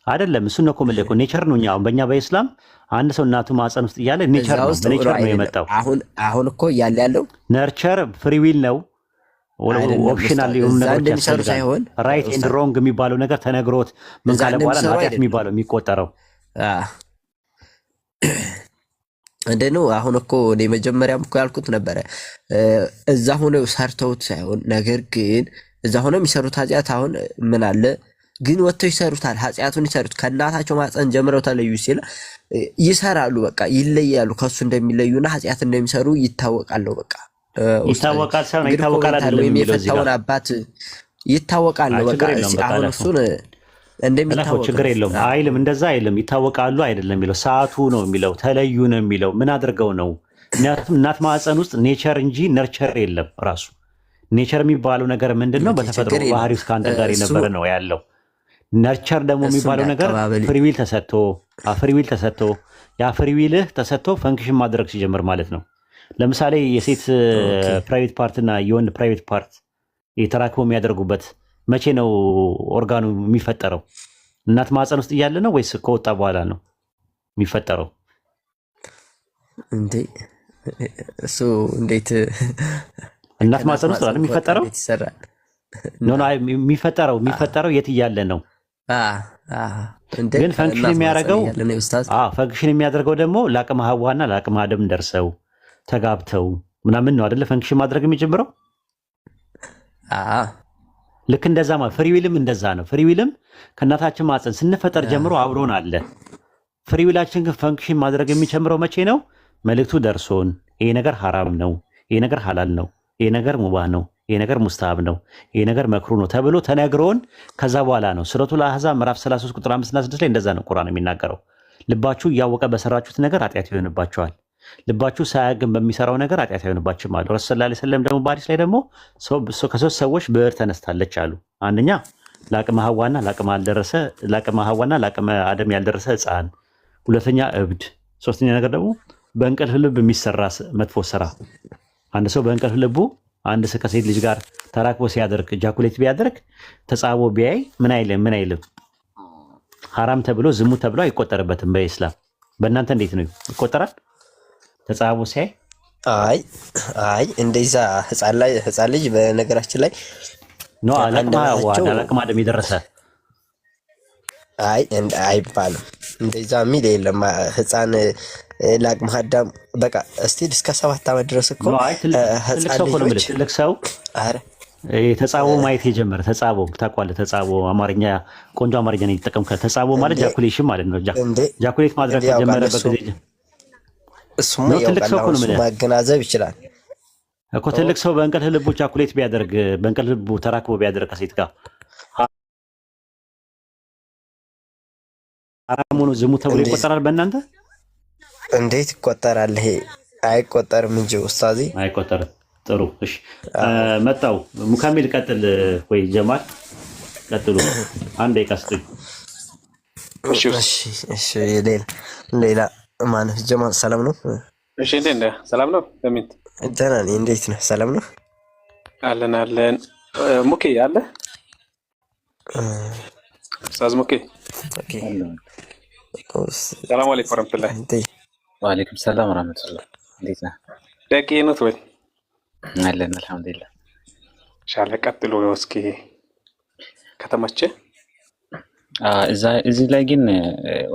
አይደለም። እሱ ነው እኮ የምልህ። ኔቸር ነው። እኛ በእኛ በኢስላም አንድ ሰው እናቱ ማህፀን ውስጥ እያለ ኔቸር ነው፣ በኔቸር ነው የመጣው። አሁን እኮ እያለ ያለው ነርቸር ፍሪ ዊል ነው። ኦፕሽናል የሆኑ ነገሮች ያስፈልጋል። ራይት ኤንድ ሮንግ የሚባለው ነገር ተነግሮት ምን ካለ በኋላ ኃጢአት የሚባለው የሚቆጠረው እንደ ነው። አሁን እኮ እኔ መጀመሪያም እኮ ያልኩት ነበረ እዛ ሆነው ሰርተውት ሳይሆን፣ ነገር ግን እዛ ሆነው የሚሰሩት ኃጢአት አሁን ምን አለ ግን ወጥተው ይሰሩታል። ኃጢአቱን ይሰሩት ከእናታቸው ማህፀን ጀምረው ተለዩ ሲል ይሰራሉ። በቃ ይለያሉ። ከሱ እንደሚለዩና ኃጢአት እንደሚሰሩ ይታወቃል። በቃ ይታወቃል ሳይሆን ይታወቃል አይደለም የሚለው እዚህ ጋር አባት ይታወቃል። በቃ አሁን እሱን እንደሚታወቅ ችግር የለውም አይልም። እንደዛ አይልም። ይታወቃሉ አይደለም የሚለው ሰዓቱ ነው የሚለው ተለዩ ነው የሚለው። ምን አድርገው ነው? ምክንያቱም እናት ማህፀን ውስጥ ኔቸር እንጂ ነርቸር የለም። ራሱ ኔቸር የሚባለው ነገር ምንድን ነው? በተፈጥሮ ባህሪ ውስጥ ከአንተ ጋር የነበረ ነው ያለው። ነርቸር ደግሞ የሚባለው ነገር ፍሪዊል ተሰጥቶ ያ ፍሪዊልህ ተሰጥቶ ፈንክሽን ማድረግ ሲጀምር ማለት ነው። ለምሳሌ የሴት ፕራይቬት ፓርት እና የወንድ ፕራይቬት ፓርት የተራክበው የሚያደርጉበት መቼ ነው ኦርጋኑ የሚፈጠረው? እናት ማህፀን ውስጥ እያለ ነው ወይስ ከወጣ በኋላ ነው የሚፈጠረው? እንዴ እሱ እንዴት እናት ማህፀን ውስጥ አይደል የሚፈጠረው? ይሰራል? የሚፈጠረው የት እያለ ነው? ግን ፈንክሽን የሚያደርገው ደግሞ ለአቅመ ሐዋና ለአቅመ አደም ደርሰው ተጋብተው ምናምን ነው አይደለ? ፈንክሽን ማድረግ የሚጀምረው ልክ እንደዛ ማለት ፍሪዊልም እንደዛ ነው። ፍሪዊልም ከእናታችን ማህፀን ስንፈጠር ጀምሮ አብሮን አለ። ፍሪዊላችን ግን ፈንክሽን ማድረግ የሚጀምረው መቼ ነው? መልእክቱ ደርሶን ይሄ ነገር ሐራም ነው፣ ይሄ ነገር ሐላል ነው፣ ይሄ ነገር ሙባህ ነው፣ ይሄ ነገር ሙስተሃብ ነው፣ ይሄ ነገር መክሩ ነው ተብሎ ተነግሮን ከዛ በኋላ ነው። ሱረቱል አህዛብ ምዕራፍ 33 ቁጥር 5 እና 6 ላይ እንደዛ ነው ቁርአን የሚናገረው። ልባችሁ እያወቀ በሰራችሁት ነገር ኃጢአት ይሆንባችኋል፣ ልባችሁ ሳያግን በሚሰራው ነገር ኃጢአት አይሆንባችሁም አሉ። ረሱል ሰለላሁ ዐለይሂ ወሰለም ደግሞ በሐዲስ ላይ ደግሞ ከሶስት ሰዎች ብዕር ተነስታለች አሉ። አንደኛ ለአቅመ ሐዋና ለአቅመ አደም ያልደረሰ ሕፃን፣ ሁለተኛ እብድ፣ ሶስተኛ ነገር ደግሞ በእንቅልፍ ልብ የሚሰራ መጥፎ ስራ። አንድ ሰው በእንቅልፍ ልቡ አንድ ከሴት ልጅ ጋር ተራክቦ ሲያደርግ ጃኩሌት ቢያደርግ ተጻቦ ቢያይ ምን አይልም? ሐራም ተብሎ ዝሙት ተብሎ አይቆጠርበትም በኢስላም። በእናንተ እንዴት ነው ይቆጠራል? ተጻቦ ሲያይ አይ እንደዛ ህፃን ልጅ በነገራችን ላይ ነው ለአቅመ አደም የደረሰ አይባልም። እንደዛ የሚል የለም። ህፃን ለአቅመ አዳም በቃ እስቲል እስከ 7 ዓመት ድረስ እኮ ትልቅ ሰው ተጻቦ ማየት የጀመረ ተጻቦ ታውቃለህ? ተጻቦ አማርኛ ቆንጆ አማርኛ ነው የተጠቀምከ። ተጻቦ ማለት ጃኩሌሽን ማለት ነው። ጃኩሌት ማድረግ የጀመረበት ጊዜ እሱማ ማገናዘብ ይችላል እኮ። ትልቅ ሰው በእንቅልፍ ልቡ ጃኩሌት ቢያደርግ በእንቅልፍ ልቡ ተራክቦ ቢያደርግ ከሴት ጋር ሐራም ሆኖ ዝሙት ተብሎ ይቆጠራል በእናንተ? እንዴት ይቆጠራል? ይሄ አይቆጠርም እንጂ ኡስታዚ አይቆጠርም። ጥሩ እሺ፣ መጣው ሙካሚል ቀጥል ወይ ጀማል ቀጥሉ። አንድ ደቂቃ ስጡኝ። እሺ ሌላ ማነው? ጀማል ሰላም ነው? እሺ እንዴት ነህ? ሰላም ነው? ለምን ደህና ነኝ። እንዴት ነህ? ሰላም ነው? አለን ሙኬ አለ ኡስታዝ ሙኬ። ኦኬ ሰላም አለይኩም ወራህመቱላህ። ወአለይኩም ሰላም ወራህመቱላህ። እንዴት ነህ? ደቂ ነው ወይ? አለን አልሐምዱሊላህ። ሻለ ቀጥሎ እስኪ ከተመቸ እዚህ ላይ ግን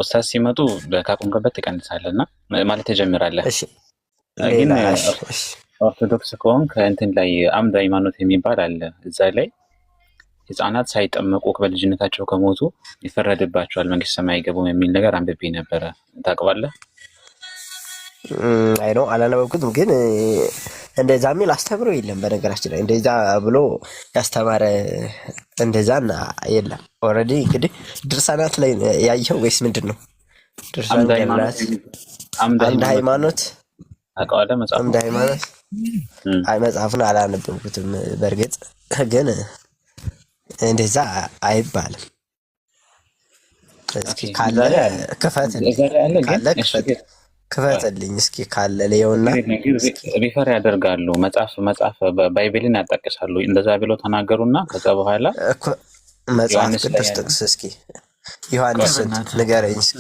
ኡስታዝ ሲመጡ ካቆምክበት ትቀንሳለህና ማለት ትጀምራለህ። እሺ ግን ኦርቶዶክስ ከሆንክ ከእንትን ላይ አምድ ሃይማኖት የሚባል አለ። እዛ ላይ ህፃናት ሳይጠመቁ በልጅነታቸው ከሞቱ ይፈረድባቸዋል፣ መንግስት ሰማይ አይገቡም የሚል ነገር አንብቤ ነበረ። ታውቀዋለህ? አይ ነው አላነበብኩትም፣ ግን እንደዛ የሚል አስተምሮ የለም። በነገራችን ላይ እንደዛ ብሎ ያስተማረ እንደዛና የለም። ኦልሬዲ እንግዲህ ድርሳናት ላይ ያየው ወይስ ምንድን ነው? አምድ ሃይማኖት አውቀዋለሁ። አምድ ሃይማኖት አይ መጽሐፉን አላነበብኩትም። በእርግጥ ግን እንደዛ አይባልም። እስኪ ካለ ክፈትልኝ እስኪ ካለ ለየውና ሪፈር ያደርጋሉ። መጽሐፍ ባይብልን ያጠቅሳሉ። እንደዛ ብለው ተናገሩና ከዛ በኋላ መጽሐፍ ቅዱስ ጥቅስ እስኪ ዮሐንስን ንገረኝ እስኪ።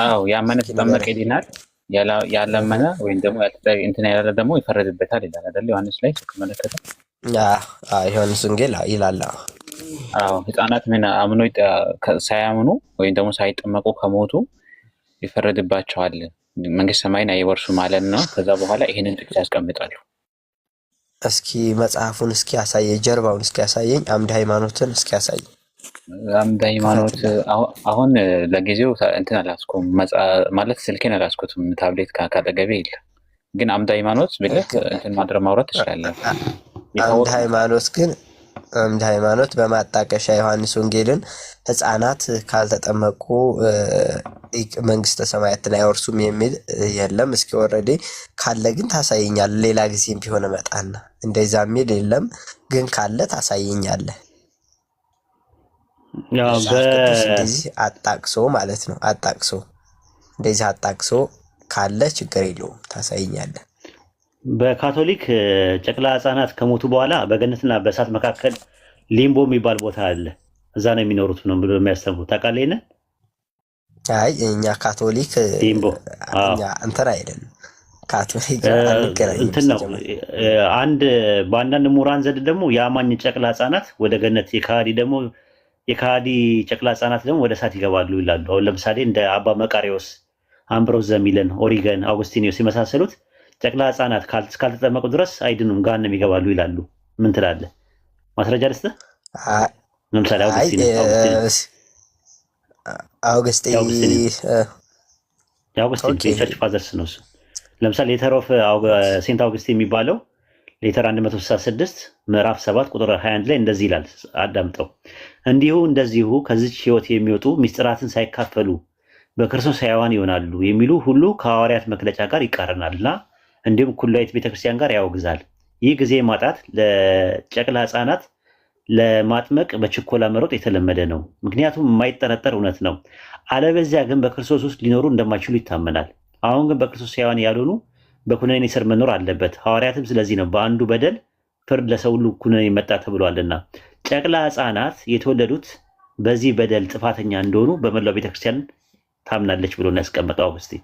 አዎ ያመነ ተጠመቀ ይድናል፣ ያላመነ ወይም ደግሞ እንትን ያላለ ደግሞ ይፈረድበታል ይላል አይደል? ዮሐንስ ላይ ተመለከተ። ዮሐንስ ወንጌል ይላል። አዎ ህፃናት ምን አምኖ ሳያምኑ ወይም ደግሞ ሳይጠመቁ ከሞቱ ይፈረድባቸዋል፣ መንግስት ሰማይን አይወርሱ ማለት ነው። ከዛ በኋላ ይሄንን ጥቅስ ያስቀምጣሉ። እስኪ መጽሐፉን እስኪ ያሳየኝ፣ ጀርባውን እስኪ ያሳየኝ፣ አምድ ሃይማኖትን እስኪ ያሳየኝ። አምድ ሃይማኖት አሁን ለጊዜው እንትን አላስኩም ማለት ስልኬን አላስኩትም፣ ታብሌት ካጠገቤ የለም። ግን አምድ ሃይማኖት ብለህ እንትን ማውራት ትችላለህ። አምድ ሃይማኖት በማጣቀሻ ዮሐንስ ወንጌልን ህፃናት ካልተጠመቁ መንግስተ ሰማያትን አይወርሱም የሚል የለም። እስኪ ወረዴ ካለ ግን ታሳየኛል። ሌላ ጊዜም ቢሆን መጣና እንደዛ የሚል የለም፣ ግን ካለ ታሳየኛለህ። እንደዚህ አጣቅሶ ማለት ነው። አጣቅሶ እንደዚህ አጣቅሶ ካለ ችግር የለውም፣ ታሳየኛለህ። በካቶሊክ ጨቅላ ህጻናት ከሞቱ በኋላ በገነትና በእሳት መካከል ሊምቦ የሚባል ቦታ አለ። እዛ ነው የሚኖሩት ነው ብሎ የሚያስተምሩት። ታውቃለህ? አይ እኛ ካቶሊክ ቲምቦ እኛ እንትን አይደለም ካቶሊክ አንገናኝም። እንትን ነው አንድ በአንዳንድ ምሁራን ዘንድ ደግሞ የአማኝ ጨቅላ ህጻናት ወደ ገነት የካሃዲ ጨቅላ ህጻናት ደግሞ ወደ እሳት ይገባሉ ይላሉ። አሁን ለምሳሌ እንደ አባ መቃሪዎስ፣ አምብሮስ ዘሚለን፣ ኦሪገን፣ አውግስቲኒዮስ የመሳሰሉት ጨቅላ ህጻናት ካልተጠመቁ ድረስ አይድኑም ገሃነም ይገባሉ ይላሉ። ምን ትላለህ? ማስረጃ ልስጥህ? ለምሳሌ አውግስቲን የቸርች ፋዘርስ ነው እሱ። ለምሳሌ ሌተር ኦፍ ሴንት አውግስቲን የሚባለው ሌተር 166 ምዕራፍ 7 ቁጥር 21 ላይ እንደዚህ ይላል። አዳምጠው። እንደዚሁ ከዚች ህይወት የሚወጡ ሚስጥራትን ሳይካፈሉ በክርስቶስ ሕያዋን ይሆናሉ የሚሉ ሁሉ ከሐዋርያት መግለጫ ጋር ይቃረናልና እንዲሁም ኩላዊት ቤተክርስቲያን ጋር ያወግዛል። ይህ ጊዜ ማጣት ለጨቅላ ህፃናት ለማጥመቅ በችኮላ መሮጥ የተለመደ ነው። ምክንያቱም የማይጠረጠር እውነት ነው። አለበዚያ ግን በክርስቶስ ውስጥ ሊኖሩ እንደማይችሉ ይታመናል። አሁን ግን በክርስቶስ ሕያዋን ያልሆኑ በኩነኔ ስር መኖር አለበት። ሐዋርያትም ስለዚህ ነው በአንዱ በደል ፍርድ ለሰው ሁሉ ኩነኔ መጣ ተብሏልና። ጨቅላ ህፃናት የተወለዱት በዚህ በደል ጥፋተኛ እንደሆኑ በመላው ቤተክርስቲያን ታምናለች ብሎ ነው ያስቀመጠው አውግስቲን።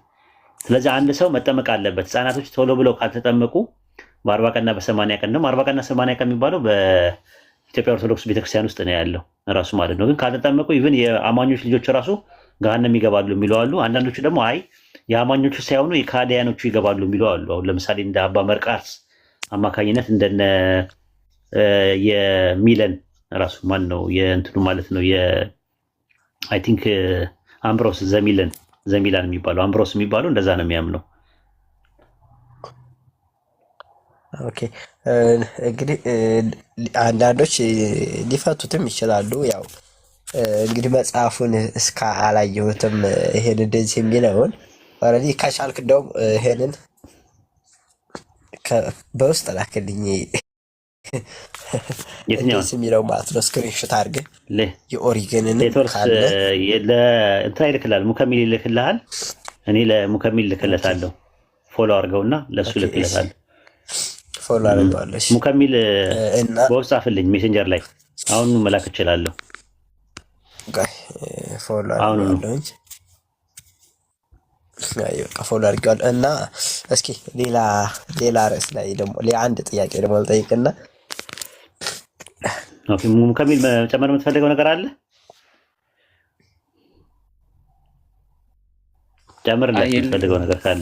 ስለዚህ አንድ ሰው መጠመቅ አለበት። ህፃናቶች ቶሎ ብለው ካልተጠመቁ በ40 ቀንና በ80 ቀን ነው። 40 ቀንና 80 ቀን የሚባለው በኢትዮጵያ ኦርቶዶክስ ቤተክርስቲያን ውስጥ ነው ያለው ራሱ ማለት ነው። ግን ካልተጠመቁ ኢቭን የአማኞች ልጆች ራሱ ገሃነም ይገባሉ የሚለው አሉ። አንዳንዶቹ ደግሞ አይ የአማኞቹ ሳይሆኑ የካህዲያኖቹ ይገባሉ የሚለው አሉ። አሁን ለምሳሌ እንደ አባ መርቃርስ አማካኝነት እንደነ የሚለን ራሱ ማን ነው የእንትኑ ማለት ነው አይ ቲንክ አምብሮስ ዘሚላን የሚባለው አምብሮስ የሚባለው እንደዛ ነው የሚያምነው። ኦኬ እንግዲህ አንዳንዶች ሊፈቱትም ይችላሉ። ያው እንግዲህ መጽሐፉን እስከ አላየሁትም ይሄን እንደዚህ የሚለውን ኦልሬዲ ከቻልክ እንደውም ይሄንን በውስጥ ላክልኝ የትኛውን የሚለው ማለት ነው። ስክሪንሾት አድርገህ የኦሪገንን ካለ እንትን ይልክልሃል፣ ሙከሚል ይልክልሃል። እኔ ለሙከሚል ልክለታለሁ። ፎሎ አድርገውና ለእሱ ልክለታለሁ። ፎሎ አድርገዋለሁ። ሙከሚል በውስጥ ጻፍልኝ ሜሴንጀር ላይ አሁኑ መላክ እችላለሁ። ፎሎ አድርገዋለሁ ፎሎ አድርገዋለሁ። እና እስኪ ሌላ ርዕስ ላይ ደግሞ አንድ ጥያቄ ደግሞ ልጠይቅና ሙከሚል መጨመር የምትፈልገው ነገር አለ? ጨምርለት የምትፈልገው ነገር ካለ።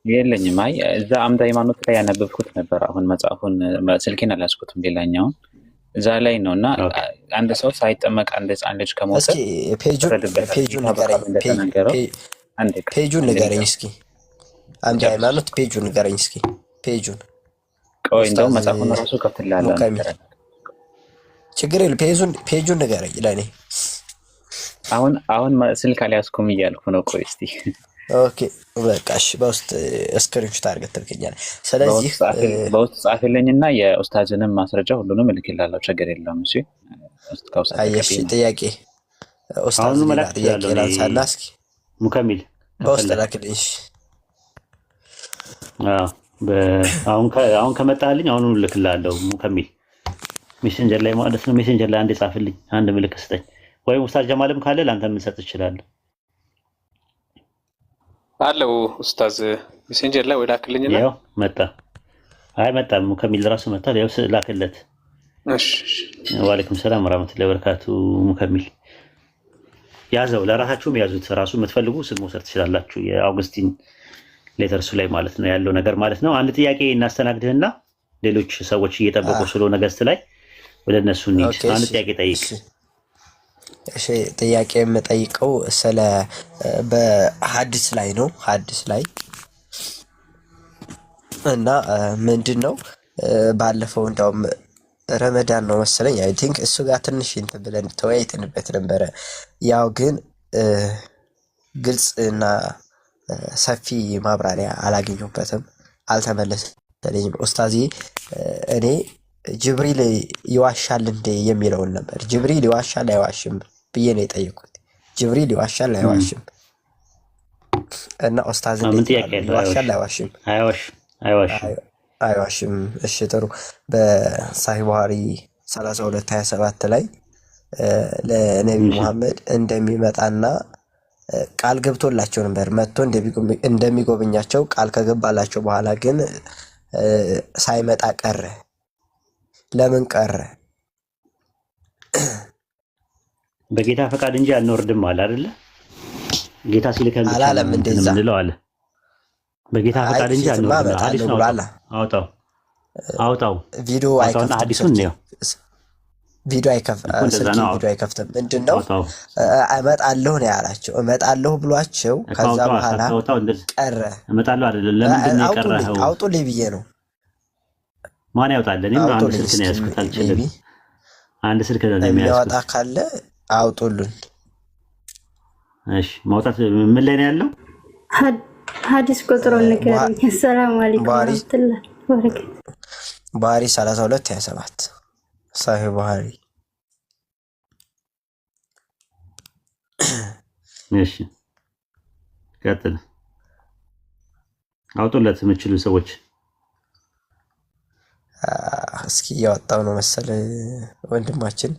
የለኝም። አይ እዛ አምደ ሃይማኖት ላይ ያነበብኩት ነበር። አሁን መጽሐፉን ስልኬን አላስኩትም፣ ሌላኛውን እዛ ላይ ነው። እና አንድ ሰው ሳይጠመቅ አንድ ህፃን ልጅ ከሞተ ፔጁን ንገረኝ እስኪ። አምደ ሃይማኖት ፔጁን ንገረኝ እስኪ። ቆይ እንደው መጽሐፉን ራሱ ከፍትላለሁ። ችግር የለም። ፔጁን ንገረኝ ለእኔ። አሁን ስልክ አልያዝኩም እያልኩ ነው። ቆይ እስቲ ኦኬ በቃ እሺ፣ በውስጥ ስክሪንሾት አድርገህ ትልክልኛለህ። ስለዚህ በውስጥ ጻፍልኝና የኡስታዝንም ማስረጃ ሁሉንም እልክልሃለሁ። ችግር የለውም። እሺ እሺ። ጥያቄ ኡስታዝ ጥያቄ ላንሳና እስኪ ሙከሚል በውስጥ ላክልኝ። አሁን ከመጣልኝ አሁን እልክልሃለሁ። ሙከሚል ሜሴንጀር ላይ ማለት ነው። ሜሴንጀር ላይ አንድ ጻፍልኝ፣ አንድ ምልክት ስጠኝ። ወይም ኡስታዝ ጀማልም ካለ ለአንተ የምንሰጥ እችላለሁ። አለው ኡስታዝ ሜሴንጀር ላይ ወላክልኝና ያው መጣ። አይ መጣ፣ ሙከሚል ራሱ መጣ። ያው ላክለት። እሺ ወአለይኩም ሰላም ወራህመቱላሂ ወበረካቱ። ሙከሚል ያዘው፣ ለራሳችሁም ያዙት። ራሱ የምትፈልጉ ስም መውሰድ ትችላላችሁ። የአውግስቲን ሌተርሱ ላይ ማለት ነው ያለው ነገር ማለት ነው። አንድ ጥያቄ እናስተናግድህና ሌሎች ሰዎች እየጠበቁ ስለሆነ ገስት ላይ ወደ እነሱ እንሂድ። አንድ ጥያቄ ጠይቅ። እሺ ጥያቄ የምጠይቀው ስለ በሐዲስ ላይ ነው። ሐዲስ ላይ እና ምንድን ነው ባለፈው እንደውም ረመዳን ነው መሰለኝ አይ ቲንክ እሱ ጋር ትንሽ እንትን ብለን ተወያይተንበት ነበረ። ያው ግን ግልጽ እና ሰፊ ማብራሪያ አላገኘሁበትም፣ አልተመለሰልኝም። ኡስታዚ እኔ ጅብሪል ይዋሻል እንዴ የሚለውን ነበር። ጅብሪል ይዋሻል አይዋሽም ብዬ ነው የጠየኩት። ጅብሪል ይዋሻል አይዋሽም? እና ኡስታዝ ይዋሻል አይዋሽም? አይዋሽም። እሺ ጥሩ። በሳሂህ ቡኻሪ 32:27 ላይ ለነቢ መሐመድ እንደሚመጣና ቃል ገብቶላቸው ነበር መጥቶ እንደሚጎበኛቸው ቃል ከገባላቸው በኋላ ግን ሳይመጣ ቀረ። ለምን ቀረ? በጌታ ፈቃድ እንጂ አንወርድም አለ አይደለ? ጌታ ሲልከን ብቻ አላለም እንደዛ ምንለው አለ። በጌታ ፈቃድ እንጂ አንወርድም። ሐዲስ ነው። አውጣው ቪዲዮ አይከፍትም። ሐዲሱን ነው ቪዲዮ አይከፍትም። ምንድነው እመጣለሁ ነው ያላቸው። እመጣለሁ ብሏቸው ከዛ በኋላ ቀረ። እመጣለሁ አይደለም። ለምንድን ነው የቀረኸው? አውጡልኝ ብዬ ነው። ማን ያውጣል? እኔም አንድ ስልክ ነው ያዝኩት። አልችልም። አንድ ስልክ ነው የሚያዝኩት። የሚያወጣ ካለ አውጡልን። እሺ ማውጣት ምን ላይ ነው ያለው? ሐዲስ ቁጥሩን ንገረኝ። ሰላም አለይኩም ወራህመቱላህ ወበረካቱ። ባህሪ 32:27 ሳሂህ ባህሪ። እሺ ቀጥል። አውጡለት የምችሉ ሰዎች። እስኪ እያወጣው ነው መሰለ ወንድማችን።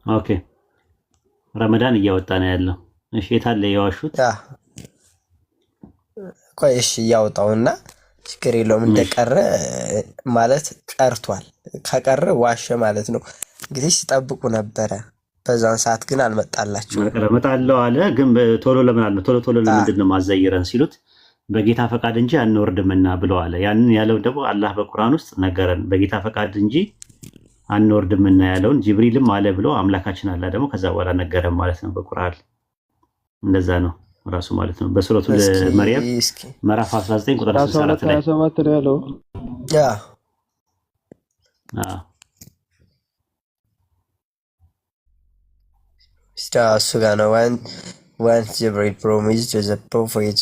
ኦኬ ረመዳን እያወጣ ነው ያለው። እሺ የታለ የዋሹት? ቆይ እሺ እያወጣውና ችግር የለውም። እንደቀረ ማለት ቀርቷል። ከቀረ ዋሸ ማለት ነው። እንግዲህ ሲጠብቁ ነበረ። በዛን ሰዓት ግን አልመጣላቸው። እመጣለሁ አለ። ግን ቶሎ ለምን አለ? ቶሎ ለምንድን ነው ማዘይረን ሲሉት በጌታ ፈቃድ እንጂ አንወርድምና ብለው አለ። ያንን ያለው ደግሞ አላህ በቁርአን ውስጥ ነገረን። በጌታ ፈቃድ እንጂ አንወርድምና ያለውን ጅብሪልም አለ ብሎ አምላካችን አላህ ደግሞ ከዛ በኋላ ነገረን ማለት ነው። በቁርአን እንደዛ ነው ራሱ ማለት ነው። በሱረቱ መርየም ምዕራፍ 19 ቁጥር 14 ላይ 17 ነው ያለው። እሱ ጋር ነው when Jibril promised to the prophet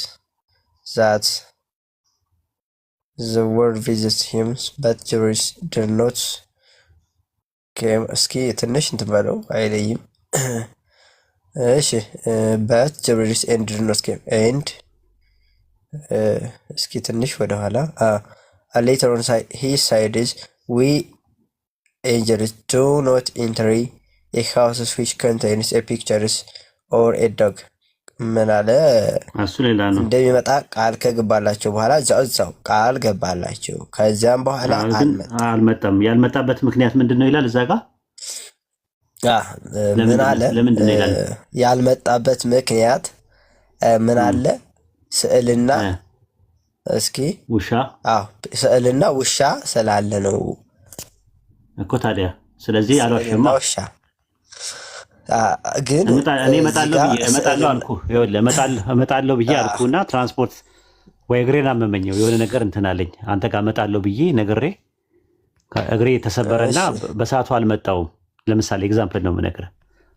that the word visits him but Jibril did not እስኪ ትንሽ እንትን በለው አይለይም። እሺ but Jibril did not came and እስኪ ትንሽ ወደኋላ later on he said is we angels do not enter a house which contains a pictures or a dog ምን አለ? እሱ ሌላ ነው። እንደሚመጣ ቃል ከገባላቸው በኋላ እዛው ቃል ገባላቸው። ከዚያም በኋላ አልመጣም። ያልመጣበት ምክንያት ምንድነው ይላል እዛ ጋር። ምን አለ? ያልመጣበት ምክንያት ምን አለ? ስዕልና እስኪ ውሻ። ስዕልና ውሻ ስላለ ነው እኮ ታዲያ። ስለዚህ አልዋሸማ። ውሻ ግን እኔ እመጣለሁ አልኩህ። ይኸውልህ እመጣለሁ ብዬ አልኩህና ትራንስፖርት ወይ እግሬን አመመኘው የሆነ ነገር እንትን አለኝ። አንተ ጋር እመጣለሁ ብዬ ነግሬ እግሬ ተሰበረና በሰዓቱ አልመጣሁም። ለምሳሌ ኤግዛምፕል ነው የምነግርህ።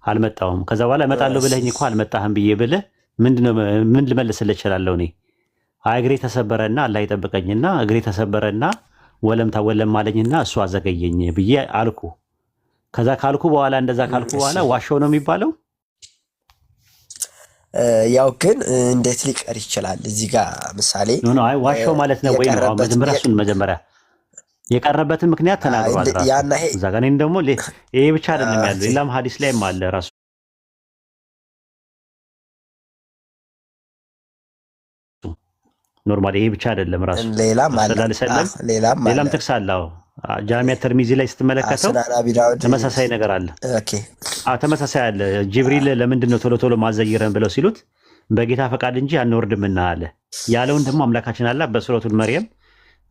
አልመጣሁም። ከዛ በኋላ እመጣለሁ ብለኝ እኮ አልመጣህም ብዬ ብልህ ምን ልመልስልህ እችላለሁ? እኔ እግሬ ተሰበረና አላህ ይጠብቀኝና እግሬ ተሰበረና ወለም አለኝና እሱ አዘገየኝ ብዬ አልኩ። ከዛ ካልኩ በኋላ እንደዛ ካልኩ በኋላ ዋሻው ነው የሚባለው? ያው ግን እንዴት ሊቀር ይችላል? እዚህ ጋር ምሳሌ አይ ዋሻው ማለት ነው ወይ ነው? መጀመሪያ የቀረበትን ምክንያት ተናግሯል ራሱ እዛ ጋር። እኔም ደግሞ ይሄ ብቻ አይደለም ያለው ሌላም ሐዲስ ላይም አለ ራሱ ኖርማሊ። ይሄ ብቻ አይደለም ራሱ ሌላም ጥቅስ አለ። ጃሚዓ ተርሚዚ ላይ ስትመለከተው ተመሳሳይ ነገር አለ። ተመሳሳይ አለ። ጅብሪል ለምንድን ነው ቶሎ ማዘይረን ብለው ሲሉት በጌታ ፈቃድ እንጂ አንወርድምና አለ። ያለውን ደግሞ አምላካችን አላህ በሱረቱል መርየም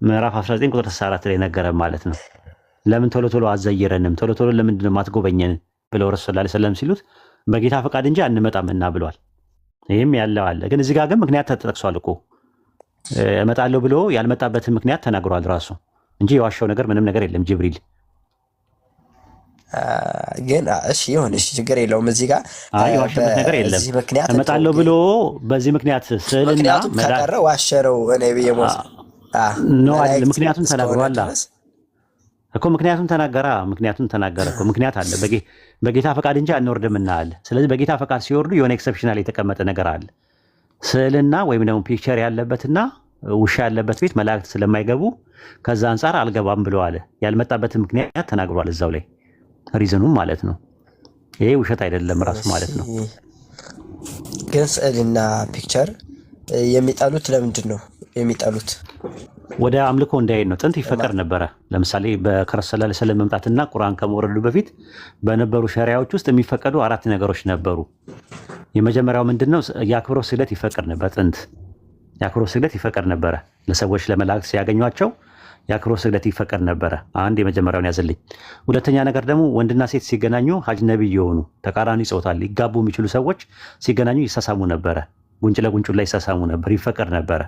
ምዕራፍ 19 ቁጥር 14 ላይ ነገረ ማለት ነው። ለምን ቶሎ አዘይረንም ቶሎ ለምንድን ነው ማትጎበኘን ብለው ረሱል ሰለላሁ ዐለይሂ ወሰለም ሲሉት በጌታ ፈቃድ እንጂ አንመጣምና ብሏል። ይሄም ያለው አለ። ግን እዚህ ጋር ግን ምክንያት ተጠቅሷል እኮ እመጣለሁ ብሎ ያልመጣበትን ምክንያት ተናግሯል ራሱ እንጂ የዋሻው ነገር ምንም ነገር የለም። ጅብሪል ግን እሺ ይሁን፣ እሺ ችግር የለውም። እዚህ ጋር የዋሸበት ነገር የለም። በዚህ ምክንያት እመጣለሁ ብሎ በዚህ ምክንያት ስዕልና ምክንያቱም ከቀረ ዋሸረው እኔ ብዬ ነው አይደል? ምክንያቱም ተናግሯል እኮ ምክንያቱም ተናገረ እኮ ምክንያት አለ። በጌታ ፈቃድ እንጂ አንወርድምና አለ። ስለዚህ በጌታ ፈቃድ ሲወርዱ የሆነ ኤክሰፕሽናል የተቀመጠ ነገር አለ። ስዕልና ወይም ደግሞ ፒክቸር ያለበትና ውሻ ያለበት ቤት መላእክት ስለማይገቡ ከዛ አንጻር አልገባም ብሎ አለ። ያልመጣበትን ምክንያት ተናግሯል እዛው ላይ ሪዝኑም ማለት ነው። ይሄ ውሸት አይደለም ራሱ ማለት ነው። ግን ስዕልና ፒክቸር የሚጠሉት ለምንድን ነው የሚጠሉት? ወደ አምልኮ እንዳይሄድ ነው። ጥንት ይፈቀድ ነበረ። ለምሳሌ በክርስቶስ ሰለላሁ ዐለይሂ ወሰለም መምጣትና ቁርአን ከመውረዱ በፊት በነበሩ ሸሪዓዎች ውስጥ የሚፈቀዱ 4 ነገሮች ነበሩ። የመጀመሪያው ምንድነው? የአክብሮት ስግደት ይፈቀድ ነበር። ጥንት የአክብሮት ስግደት ይፈቀድ ነበረ። ለሰዎች ለመላእክት ሲያገኟቸው የአክብሮት ስግደት ይፈቀድ ነበረ። አንድ የመጀመሪያውን ያዝልኝ። ሁለተኛ ነገር ደግሞ ወንድና ሴት ሲገናኙ አጅነቢ የሆኑ ተቃራኒ ጾታ ሊጋቡ የሚችሉ ሰዎች ሲገናኙ ይሳሳሙ ነበረ። ጉንጭ ለጉንጩ ላይ ይሳሳሙ ነበር፣ ይፈቀድ ነበረ።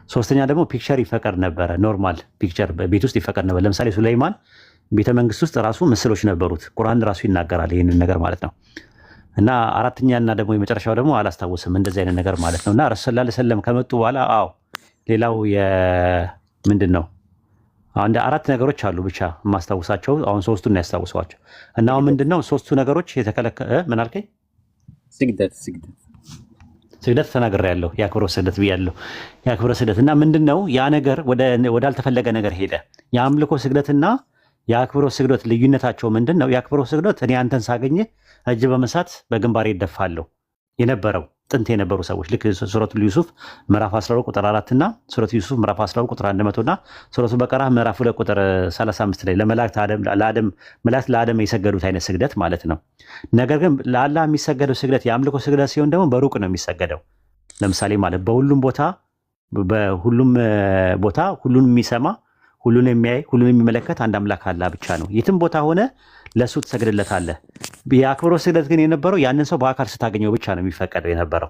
ሶስተኛ ደግሞ ፒክቸር ይፈቀድ ነበረ። ኖርማል ፒክቸር ቤት ውስጥ ይፈቀድ ነበር። ለምሳሌ ሱለይማን ቤተመንግስት ውስጥ ራሱ ምስሎች ነበሩት። ቁርአን ራሱ ይናገራል ይህንን ነገር ማለት ነው። እና አራተኛና ደግሞ የመጨረሻው ደግሞ አላስታውስም እንደዚህ አይነት ነገር ማለት ነው። እና ረሱል ሰለላሁ ዐለይሂ ወሰለም ከመጡ በኋላ ሌላው ምንድን ነው አንድ 4 ነገሮች አሉ ብቻ የማስታውሳቸው። አሁን 3ቱን ያስታውሷቸው። እና አሁን ምንድን ነው 3ቱ ነገሮች የተከለከለ ምን አልከኝ? ስግደት ተናግሬያለሁ። የአክብሮት ስግደት ብያለሁ። የአክብሮት ስግደት እና ምንድን ነው ያ ነገር ወዳልተፈለገ ነገር ሄደ። የአምልኮ ስግደትና የአክብሮት ስግደት ልዩነታቸው ምንድን ነው? የአክብሮት ስግደት እኔ አንተን ሳገኘ እጅ በመሳት በግንባሬ ይደፋለሁ የነበረው ጥንት የነበሩ ሰዎች ልክ ሱረቱል ዩሱፍ ምዕራፍ 12 ቁጥር 4 እና ሱረቱል ዩሱፍ ምዕራፍ 12 ቁጥር 100 እና ሱረቱል በቀራ ምዕራፍ 2 ቁጥር 35 ላይ መላእክት ለአደም የሰገዱት አይነት ስግደት ማለት ነው። ነገር ግን ለአላህ የሚሰገደው ስግደት የአምልኮ ስግደት ሲሆን ደግሞ በሩቅ ነው የሚሰገደው። ለምሳሌ ማለት በሁሉም ቦታ ሁሉን የሚሰማ ሁሉን የሚያይ ሁሉን የሚመለከት አንድ አምላክ አላህ ብቻ ነው። የትም ቦታ ሆነ ለሱ ትሰግድለታለህ። የአክብሮት ስግደት ግን የነበረው ያንን ሰው በአካል ስታገኘው ብቻ ነው የሚፈቀደው የነበረው።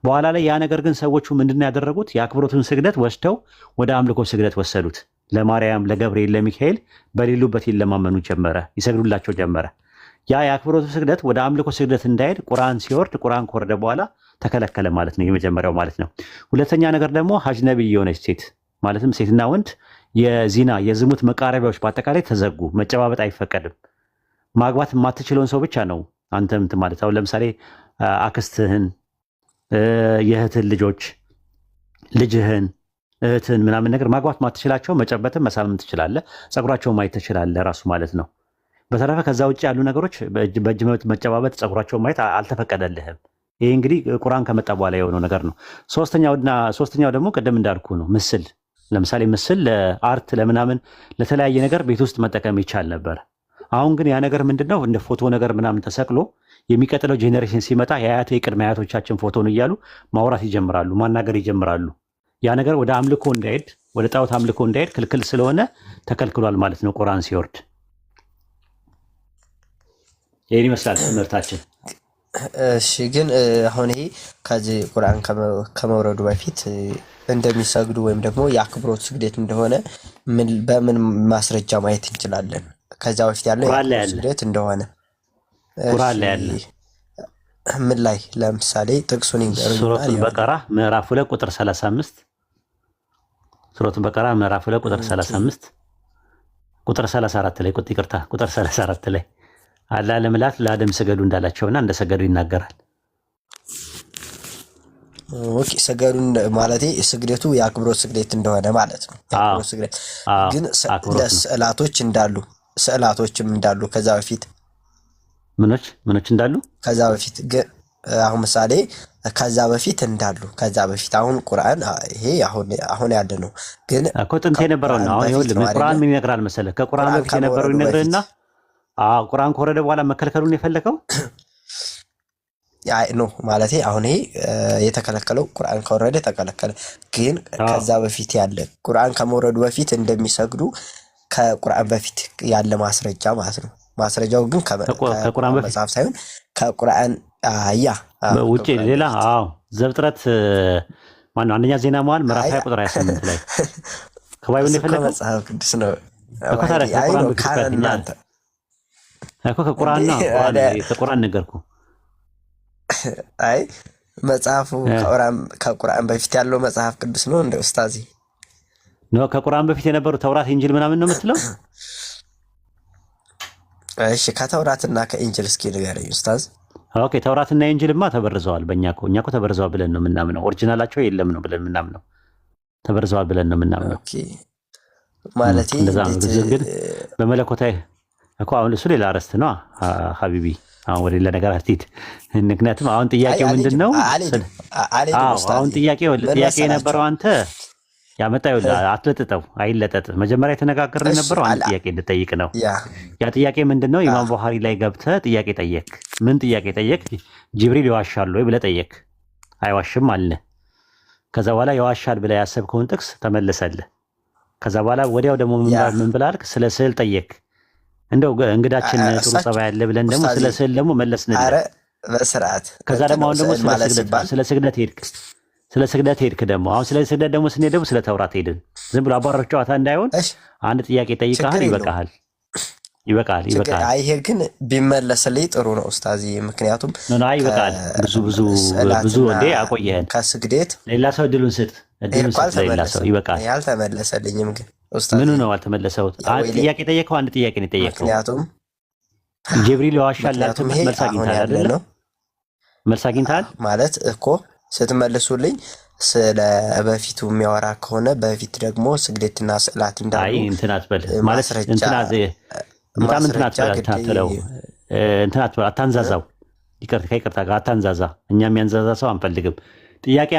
በኋላ ላይ ያ ነገር ግን ሰዎቹ ምንድነው ያደረጉት? የአክብሮቱን ስግደት ወስደው ወደ አምልኮ ስግደት ወሰዱት። ለማርያም፣ ለገብርኤል፣ ለሚካኤል በሌሉበት ይለማመኑ ጀመረ፣ ይሰግዱላቸው ጀመረ። ያ የአክብሮቱ ስግደት ወደ አምልኮ ስግደት እንዳይሄድ ቁርአን ከወረደ በኋላ ተከለከለ ማለት ነው። የመጀመሪያው ማለት ነው። ሁለተኛ ነገር ደግሞ አጅነቢ የሆነች ሴት ማለትም ሴትና ወንድ የዚና የዝሙት መቃረቢያዎች በአጠቃላይ ተዘጉ። መጨባበጥ አይፈቀድም። ማግባት የማትችለውን ሰው ብቻ ነው አንተ እንትን ማለት። አሁን ለምሳሌ አክስትህን፣ የእህትህን ልጆች፣ ልጅህን፣ እህትህን ምናምን ነገር ማግባት ማትችላቸው መጨበጥም መሳምም ትችላለህ። ፀጉራቸውን ማየት ትችላለህ ራሱ ማለት ነው። በተረፈ ከዛ ውጭ ያሉ ነገሮች በእጅ መጨባበጥ፣ ፀጉራቸውን ማየት አልተፈቀደልህም። ይሄ እንግዲህ ቁርአን ከመጣ በኋላ የሆነው ነገር ነው። ሶስተኛው ደግሞ ቅድም እንዳልኩ ነው ምስል። ለምሳሌ ምስል ለአርት ለምናምን ለተለያየ ነገር ቤት ውስጥ መጠቀም ይቻል ነበር። አሁን ግን ያ ነገር ምንድነው እንደ ፎቶ ነገር ምናምን ተሰቅሎ የሚቀጥለው ጄኔሬሽን ሲመጣ የቅድመ አያቶቻችን ፎቶን እያሉ ማውራት ይጀምራሉ፣ ማናገር ይጀምራሉ። ያ ነገር ወደ አምልኮ እንዳይሄድ ወደ ጣዖት አምልኮ እንዳይሄድ ክልክል ስለሆነ ተከልክሏል ማለት ነው ቁርአን ሲወርድ። ይሄን ይመስላል ትምህርታችን። እሺ ግን አሁን ይሄ ከዚህ ቁርአን ከመውረዱ በፊት እንደሚሰግዱ ወይም ደግሞ የአክብሮት ስግደት እንደሆነ በምን ማስረጃ ማየት እንችላለን? ከዛ በፊት ያለው የአክብሮት ስግደት እንደሆነ ቁርአን ላይ ያለ ምን ላይ? ለምሳሌ ጥቅሱን ይንገሩኝ። ሱረቱል በቀራ ምዕራፍ 2 ቁጥር 35 ሱረቱል በቀራ ምዕራፍ 2 ቁጥር 35 ቁጥር 34 ላይ ቁጥር 34 ላይ አላህ ለመላእክት ለአደም ስገዱ እንዳላቸውና እንደሰገዱ ይናገራል። ኦኬ ሰገዱን ማለት ስግደቱ የአክብሮት ስግደት እንደሆነ ማለት ነው። የአክብሮት ስግደት ግን ስዕላቶችም እንዳሉ ከዛ በፊት ምኖች እንዳሉ ከዛ በፊት ግን አሁን ምሳሌ ከዛ በፊት አሁን ቁርአን ይሄ አሁን ያለ ነው። ግን እኮ ጥንት የነበረው ነው። አሁን ይኸውልህ ቁርአን ምን ይነግራል መሰለህ? ከቁርአን በፊት የነበረው ይነግርህና ቁርአን ከወረደ በኋላ መከልከሉን የፈለከው ኖ ማለት አሁን ይሄ የተከለከለው ቁርአን ከወረደ ተከለከለ። ግን ከዛ በፊት ያለ ቁርአን ከመውረዱ በፊት እንደሚሰግዱ ከቁርአን በፊት ያለ ማስረጃ ማለት ነው። ማስረጃው ግን ከቁርአን በፊት መጽሐፍ ሳይሆን ከቁርአን ውጪ ሌላ ዘፍጥረት ማነው አንደኛ ዜና መዋዕል ምዕራፍ 20 ቁጥር 28 ላይ ከባይብል የፈለከው መጽሐፍ ቅዱስ ነው። እኮ ከቁርአን ነገርኩ። አይ መጽሐፉ ከቁርአን በፊት ያለው መጽሐፍ ቅዱስ ነው እንደ ኡስታዚ ነው። ከቁርአን በፊት የነበሩ ተውራት፣ ኢንጂል ምናምን ነው የምትለው? እሺ ከተውራትና ከኢንጂል እስኪ ንገረኝ ኡስታዝ። ኦኬ ተውራትና ኢንጂልማ ተበርዘዋል። እኛ እኮ ተበርዘዋል ብለን ነው የምናምነው። ኦሪጂናላቸው የለም ነው ብለን የምናምነው። ተበርዘዋል ብለን ነው የምናምነው። ኦኬ ማለት ግን በመለኮታዊ እኮ አሁን እሱ ሌላ አርዕስት ነው ሀቢቢ። አሁን ወደ ሌላ ነገር አትሂድ። ምክንያቱም አሁን ጥያቄው ምንድን ነው? አሁን ጥያቄው የነበረው አንተ ያመጣው አትለጥጠው፣ አይለጠጥ። መጀመሪያ የተነጋገርን የነበረው አንድ ጥያቄ እንድጠይቅ ነው። ያ ጥያቄ ምንድን ነው? ኢማም ቡኻሪ ላይ ገብተህ ጥያቄ ጠየቅ። ምን ጥያቄ ጠየቅ? ጅብሪል ይዋሻል ወይ ብለህ ጠየቅ። አይዋሽም አለ። ከዛ በኋላ ይዋሻል ብለህ ያሰብከውን ጥቅስ ተመለሰልህ። ከዛ በኋላ ወዲያው ደግሞ ምን ብላልክ? ስለ ስዕል ጠየቅ። እንደው እንግዳችን ጥሩ ጸባይ ያለ ብለን ደግሞ ስለ ስዕል ደግሞ መለስንልህ። በስርዓት ከዛ ደግሞ አሁን ደግሞ ስለ ስግደት ሄድክ። ስለ ስግደት ሄድክ ደግሞ አሁን ስለ ስግደት ደግሞ ስንሄድ ደግሞ ስለ ተውራት ሄድን። ዝም ብሎ አባሮች ጨዋታ እንዳይሆን አንድ ጥያቄ ጠይቀሃል። ይበቃሃል። ይሄ ግን ቢመለስልኝ ጥሩ ነው ኡስታዚ። ምክንያቱም ይበቃል። ብዙ እንዴ አቆየህን ከስግደት ሌላ ሰው እድሉን ስጥ። ሌላ ሰው ይበቃል። ያልተመለሰልኝም ግን ኡስታዚ ምኑ ነው አልተመለሰው? ጥያቄ ጠየቀው። አንድ ጥያቄ ነው የጠየቀው። ምክንያቱም ጅብሪል ይዋሻል ያልኩት መልስ አግኝተሃል አይደል? መልስ አግኝተሃል ማለት እኮ ስትመልሱልኝ ስለ በፊቱ የሚያወራ ከሆነ በፊት ደግሞ ስግደትና ስዕላት እንዳሉ እንትን አትበል ማለት አታንዛዛው። ከይቅርታ ጋር አታንዛዛ። እኛ የሚያንዛዛ ሰው አንፈልግም።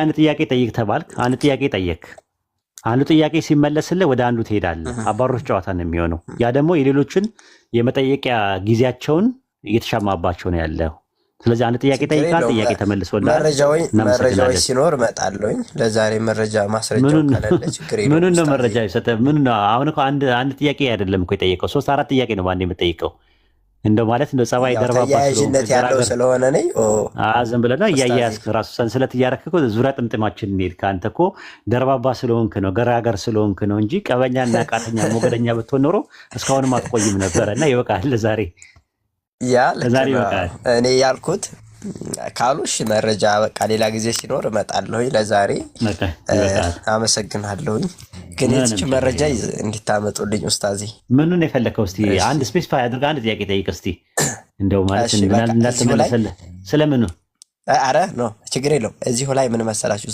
አንድ ጥያቄ ጠይቅ ተባልክ። አንድ ጥያቄ ጠየቅ። አንዱ ጥያቄ ሲመለስልህ ወደ አንዱ ትሄዳለህ። አባሮች ጨዋታ ነው የሚሆነው። ያ ደግሞ የሌሎችን የመጠየቂያ ጊዜያቸውን እየተሻማባቸው ነው ያለው። ስለዚህ አንድ ጥያቄ ጠይቃል። ጥያቄ ተመልሶልሃል። መረጃዎች ሲኖር እመጣለሁኝ። ለዛሬ መረጃ ማስረጃው ከሌለ ችግር የለውም። ምኑን ነው መረጃ የሰጠህ? አሁን እኮ አንድ ጥያቄ አይደለም እኮ የጠየቀው፣ 3-4 ጥያቄ ነው በአንድ የምጠይቀው። እንደው ማለት እንደው ጸባይ ደርባባ ስለሆነ ነኝ። ዝም ብለህ ነው እያያዝክ ራሱ ሰንሰለት እያደረግህ እኮ ዙሪያ ጥምጥማችን እንሄድ። ከአንተ እኮ ደርባባ ስለሆንክ ነው፣ ገራገር ስለሆንክ ነው እንጂ ቀበኛና ቃተኛ ሞገደኛ ብትሆን ኖሮ እስካሁንም አትቆይም ነበረ። እና ይበቃል ለዛሬ ለዛሬ ይበቃል። እኔ ያልኩት ካሉሽ መረጃ በቃ ሌላ ጊዜ ሲኖር እመጣለሁኝ። ለዛሬ አመሰግናለሁኝ። ግን የትች መረጃ እንዲታመጡልኝ ኡስታዚ። ምኑን የፈለከው? እስቲ አንድ ስፔሲፋይ አድርገህ አንድ ጥያቄ ጠይቅ እስቲ። እንደው ማለት እንዳልተመለሰልህ ስለምኑ? አረ ኖ ችግር የለውም። እዚሁ ላይ ምን መሰላችሁ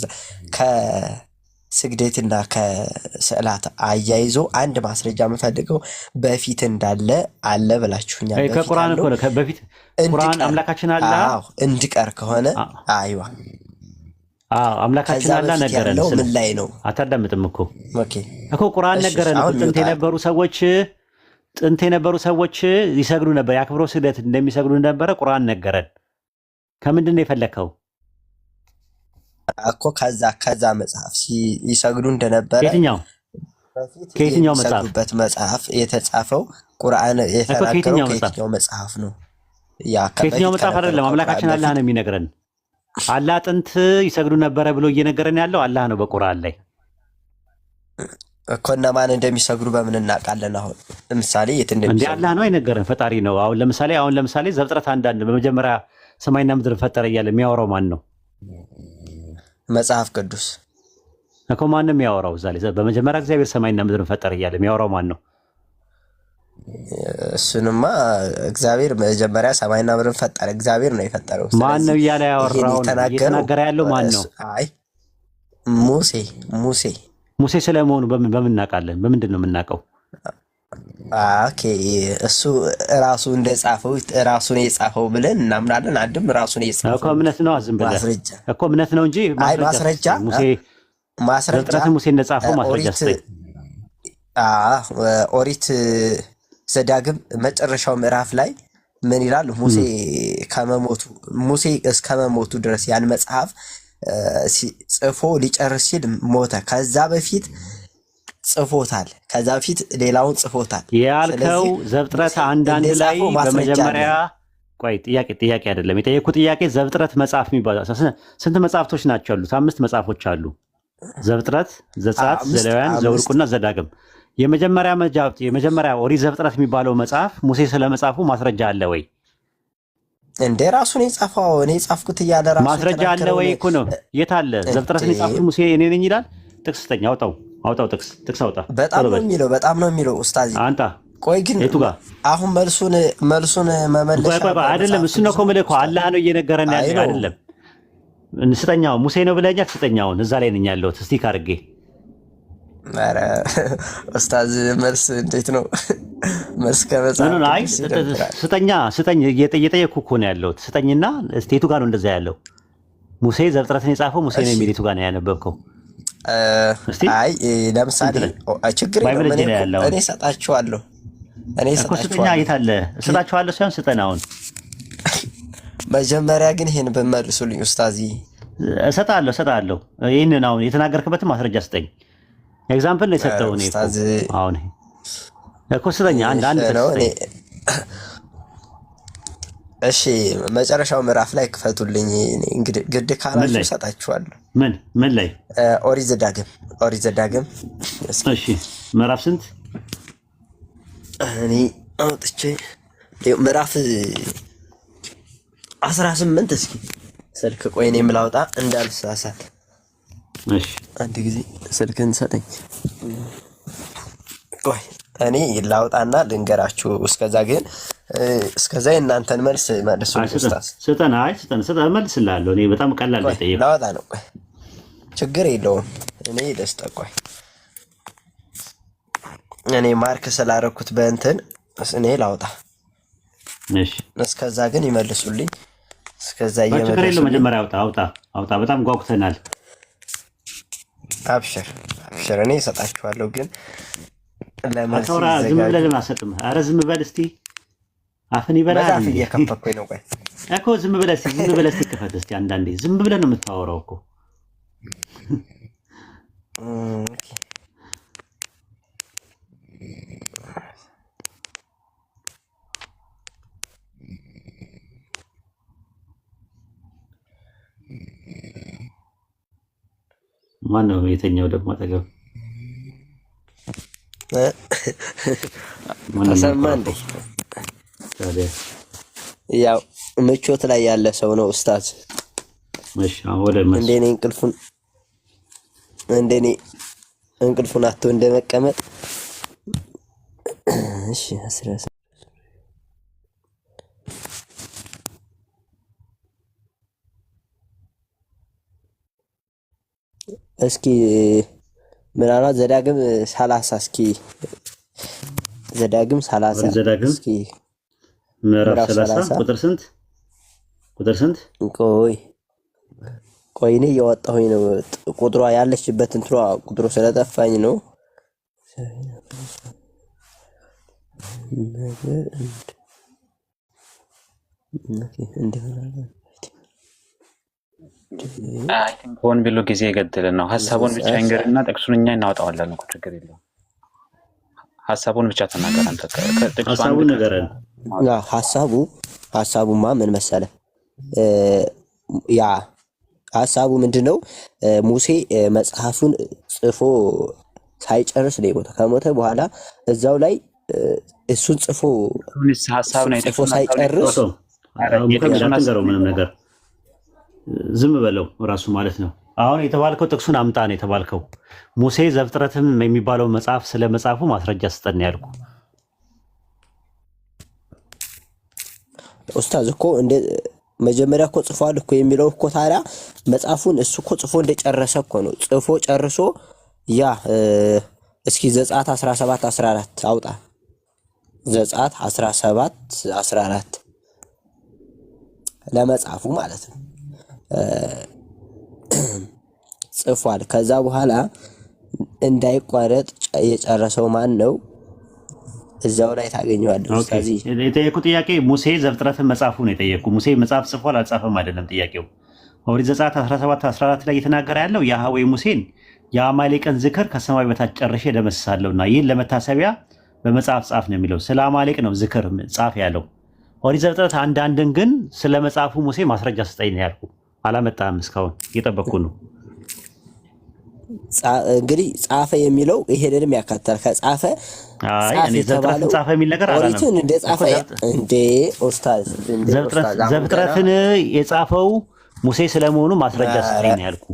ከስግደትና ከስዕላት አያይዞ አንድ ማስረጃ የምፈልገው በፊት እንዳለ አለ ብላችሁኛል። ከቁርአን እኮ ነው። በፊት ቁርአን አምላካችን አለ እንዲቀር ከሆነ አይዋ አምላካችን አለ ነገረን። ምን ላይ ነው? አታዳምጥም እኮ እኮ ቁርአን ነገረን። ጥንት የነበሩ ሰዎች ይሰግዱ ነበር፣ የአክብሮ ስግደት እንደሚሰግዱ ነበረ ቁርአን ነገረን። ከምንድን ነው የፈለከው እኮ? ከዛ መጽሐፍ ይሰግዱ እንደነበረ ከየትኛው መጽሐፍ የተጻፈው ቁርአን የተናገረው ከየትኛው መጽሐፍ ነው? ከየትኛው መጽሐፍ አይደለም። አምላካችን አላህ ነው የሚነግረን። አላህ ጥንት ይሰግዱ ነበረ ብሎ እየነገረን ያለው አላህ ነው በቁርአን ላይ እኮ። እነማን እንደሚሰግዱ በምን እናውቃለን? አሁን ለምሳሌ የት እንደሚሰግዱ አላህ ነው አይነገረን፣ ፈጣሪ ነው። አሁን ለምሳሌ ዘፍጥረት አንዳንድ በመጀመሪያ ሰማይና ምድር ፈጠረ እያለ የሚያወራው ማን ነው? መጽሐፍ ቅዱስ እኮ። ማን ነው የሚያወራው እዛ ላይ? በመጀመሪያ እግዚአብሔር ሰማይና ምድርን ፈጠረ እያለ የሚያወራው ማን ነው? እሱንማ እግዚአብሔር መጀመሪያ ሰማይና ምድርን ፈጠረ፣ እግዚአብሔር ነው የፈጠረው። ማን ነው እያለ ያወራው? እየተናገረ ያለው ማን ነው? አይ ሙሴ ስለመሆኑ በምን እናውቃለን? በምንድን ነው የምናውቀው? ኦኬ እሱ ራሱ እንደጻፈው ራሱን የጻፈው ብለን እናምናለን። አንድም ራሱን የጻፈው እኮ እምነት ነው። ዝም ብለህ እኮ እምነት ነው እንጂ ማስረጃ ሙሴ እንደጻፈው ማስረጃ ኦሪት ዘዳግም መጨረሻው ምዕራፍ ላይ ምን ይላል? ሙሴ እስከመሞቱ ድረስ ያን መጽሐፍ ጽፎ ሊጨርስ ሲል ሞተ። ከዛ በፊት ጽፎታል። ከዛ በፊት ሌላውን ጽፎታል ያልከው ዘፍጥረት አንዳንድ ላይ በመጀመሪያ ቆይ፣ ጥያቄ አይደለም የጠየኩት ጥያቄ። ዘፍጥረት መጽሐፍ የሚባለው ስንት መጽሐፍቶች ናቸው ያሉት? 5 መጽሐፎች አሉ። ዘፍጥረት፣ ዘጸአት፣ ዘሌዋውያን፣ ዘኍልቍና ዘዳግም። የመጀመሪያ ኦሪት ዘፍጥረት የሚባለው መጽሐፍ ሙሴ ስለመጻፉ ማስረጃ አለ ወይ? እንደ ራሱን የጻፈው እኔ ጻፍኩት እያለ ራሱ ማስረጃ አለ ወይ እኮ ነው። የት አለ? ዘፍጥረትን የጻፉት ሙሴ እኔ ነኝ ይላል። ጥቅስ ስጠኝ፣ አውጣው ጥቅስ አውጣ። በጣም ነው የሚለው ኡስታዝ አንተ። ቆይ ግን የቱ ጋር አሁን መልሱን መመለስ አይደለም። እሱ ነው እኮ የምልህ እኮ አላህ ነው እየነገረን ያለ አይደለም። ስጠኛው ሙሴ ነው ብለኛል። ስጠኛውን እዛ ላይ ነኝ ያለሁት እስቲ ካርጌ። ኧረ ኡስታዝ መልስ እንዴት ነው? መልስ ከመጽሐፍ ስጠኝ እየጠየኩህ እኮ ነው ያለሁት። ስጠኝና እስቲ የቱ ጋር ነው እንደዛ ያለው? ሙሴ ዘፍጥረትን የጻፈው ሙሴ ነው የሚል የቱ ጋር ነው ያነበብከው? አይ ለምሳሌ ችግር የለውም እኔ እሰጣችኋለሁ። ስጠኛ የት አለ? እሰጣችኋለሁ ሳይሆን ስጠን። አሁን መጀመሪያ ግን ይሄን በመልሱልኝ ኡስታዚ። እሰጣለሁ። ይህንን አሁን የተናገርክበትን ማስረጃ ስጠኝ። ኤግዛምፕል ነው የሰጠው እኔ አሁን እኮ ስጠኝ። አንድ እሺ መጨረሻው ምዕራፍ ላይ ክፈቱልኝ። እንግዲህ ግድ ካላችሁ እሰጣችኋለሁ። ምን ላይ? ኦሪት ዘዳግም። እሺ ምዕራፍ ስንት? እኔ አውጥቼ ምዕራፍ 18 እስኪ ስልክ ቆይ እኔ የምላውጣ እንዳልሳሳት። እሺ አንድ ጊዜ ስልክን ሰጠኝ። ቆይ እኔ ላውጣና ልንገራችሁ። እስከዛ የእናንተን መልስ መልሱ። ስጠን መልስልሃለሁ። እኔ በጣም ቀላል ነው የጠየኩት። ላውጣ ነው። ቆይ ችግር የለውም። እኔ ደስታ ቆይ እኔ ማርክ ስላደረኩት በእንትን እኔ ላውጣ። እሺ እስከዛ ግን ይመልሱልኝ። እስከዛ ችግር የለውም። መጀመሪያ አውጣ። በጣም ጓጉተናል። አብሽር እኔ እሰጣችኋለሁ ግን ለማለት ዝም ብለህ ለምን አሰጥም? ኧረ ዝም በል እስቲ። አፍን ይበላል። በዛፍ እየከፈኩኝ ነው። ቆይ እኮ ዝም ብለህ እስቲ ክፈት እስቲ። አንዳንዴ ዝም ብለህ ነው የምታወራው እኮ። ማነው የተኛው ደግሞ አጠገብ? ተሰማ እንዴ? ያው ምቾት ላይ ያለ ሰው ነው ኡስታዝ። እሺ ወደ እንደኔ እንቅልፉን አጥቶ እንደመቀመጥ። እሺ እስኪ ምናልባት ዘዳግም 30 እስኪ ዘዳግም 30 እስኪ ምዕራፍ 30 ቁጥር ስንት? ቆይ እኔ እያወጣሁኝ ነው። ቁጥሯ ያለችበት እንትሯ ቁጥሩ ስለጠፋኝ ነው። ሆን ብሎ ጊዜ የገደለን ነው። ሀሳቡን ብቻ ይንገርና ጥቅሱን እኛ እናወጣዋለን እኮ ችግር የለውም። ሀሳቡን ብቻ ተናገር አንተ። ሀሳቡን ንገረን። ሀሳቡማ ምን መሰለ? ያ ሀሳቡ ምንድነው? ሙሴ መጽሐፉን ጽፎ ሳይጨርስ ነው የሞተው። ከሞተ በኋላ እዛው ላይ እሱን ጽፎ ሳይጨርስ ምንም ነገር ዝም በለው ራሱ ማለት ነው። አሁን የተባልከው ጥቅሱን አምጣ ነው የተባልከው። ሙሴ ዘፍጥረትም የሚባለው መጽሐፍ ስለ መጽሐፉ ማስረጃ ስጠን ያልኩ። ኡስታዝ እኮ እንደ መጀመሪያ እኮ ጽፏል እኮ የሚለው እኮ ታዲያ መጽሐፉን እሱ እኮ ጽፎ እንደጨረሰ እኮ ነው። ጽፎ ጨርሶ ያ እስኪ ዘጸአት 17:14 አውጣ። ዘጸአት 17:14 ለመጽሐፉ ማለት ነው ጽፏል። ከዛ በኋላ እንዳይቋረጥ የጨረሰው ማን ነው? እዛው ላይ ታገኘዋለህ። ስለዚህ የጠየቁ ጥያቄ ሙሴ ዘፍጥረትን መጽሐፉ ነው የጠየቁ። ሙሴ መጽሐፍ ጽፏል አልጻፈም አይደለም ጥያቄው። ኦሪት ዘጸአት 17:14 ላይ እየተናገረ ያለው ያህዌ ሙሴን የአማሌቅን ዝክር ከሰማይ በታች ጨርሼ እደመስሳለሁና ይህን ለመታሰቢያ በመጽሐፍ ጻፍ ነው የሚለው። ስለ አማሌቅ ነው ዝክር ጻፍ ያለው። ኦሪት ዘፍጥረት አንዳንድን ግን ስለ መጽሐፉ ሙሴ ማስረጃ ስጠኝ ነው ያልኩ። አላመጣም። እስካሁን እየጠበቅኩ ነው። እንግዲህ ጻፈ የሚለው ይሄንንም ያካትታል። ከጻፈ ጻፈ የተባለው ጻፈ የሚል ነገር አላለም። ኦሪትን እንደ ጻፈ እንደ ኡስታዝ ዘፍጥረትን የጻፈው ሙሴ ስለመሆኑ ማስረጃ ስጠኝ ያልኩ።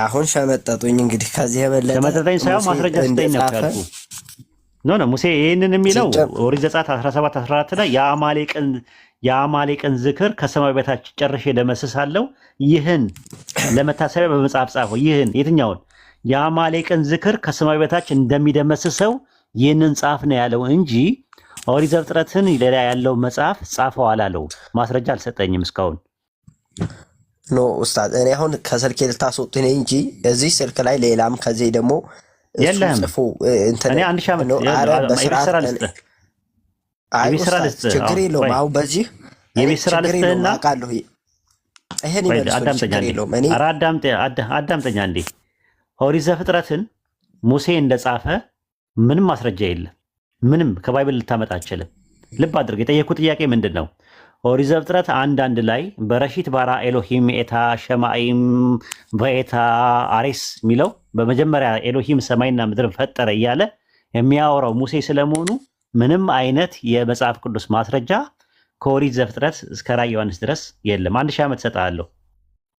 አሁን ሸመጠጡኝ። እንግዲህ ከዚህ የበለጠ ሸመጠጠኝ ሳይሆን ማስረጃ ስጠኝ ነው ያልኩ። ኖ ሙሴ ይህንን የሚለው ኦሪት ዘጸአት 17 14 ላይ የአማሌቅን ዝክር ከሰማይ በታች ጨርሼ ደመስሳለሁ፣ ይህን ለመታሰቢያ በመጽሐፍ ጻፈው። ይህን የትኛውን? የአማሌቅን ዝክር ከሰማይ በታች እንደሚደመስሰው ይህንን ጻፍ ነው ያለው እንጂ ኦሪት ዘፍጥረትን ሌላ ያለው መጽሐፍ ጻፈው አላለው። ማስረጃ አልሰጠኝም እስካሁን። ኖ ኡስታዝ፣ እኔ አሁን ከስልኬ ልታስወጡኝ እንጂ እዚህ ስልክ ላይ ሌላም ከዚህ ደግሞ የለም። እኔ አንድ ሺህ ዓመት የቤት ስራ ልስጥህ። ችግር የለውም። አሁን በዚህ የቤት ስራ ልስጥህና ይሄን አዳምጠኛ እንዴ። ኦሪት ዘፍጥረትን ሙሴ እንደጻፈ ምንም ማስረጃ የለም። ምንም ከባይብል ልታመጣ አትችልም። ልብ አድርግ። የጠየኩት ጥያቄ ምንድን ነው? ኦሪት ዘፍጥረት 1:1 ላይ በረሺት ባራ ኤሎሂም ኤታ ሸማይም በኤታ አሬስ የሚለው በመጀመሪያ ኤሎሂም ሰማይና ምድርን ፈጠረ እያለ የሚያወራው ሙሴ ስለመሆኑ ምንም አይነት የመጽሐፍ ቅዱስ ማስረጃ ከኦሪት ዘፍጥረት እስከ ራዕየ ዮሐንስ ድረስ የለም። 1000 ዓመት ሰጣለሁ።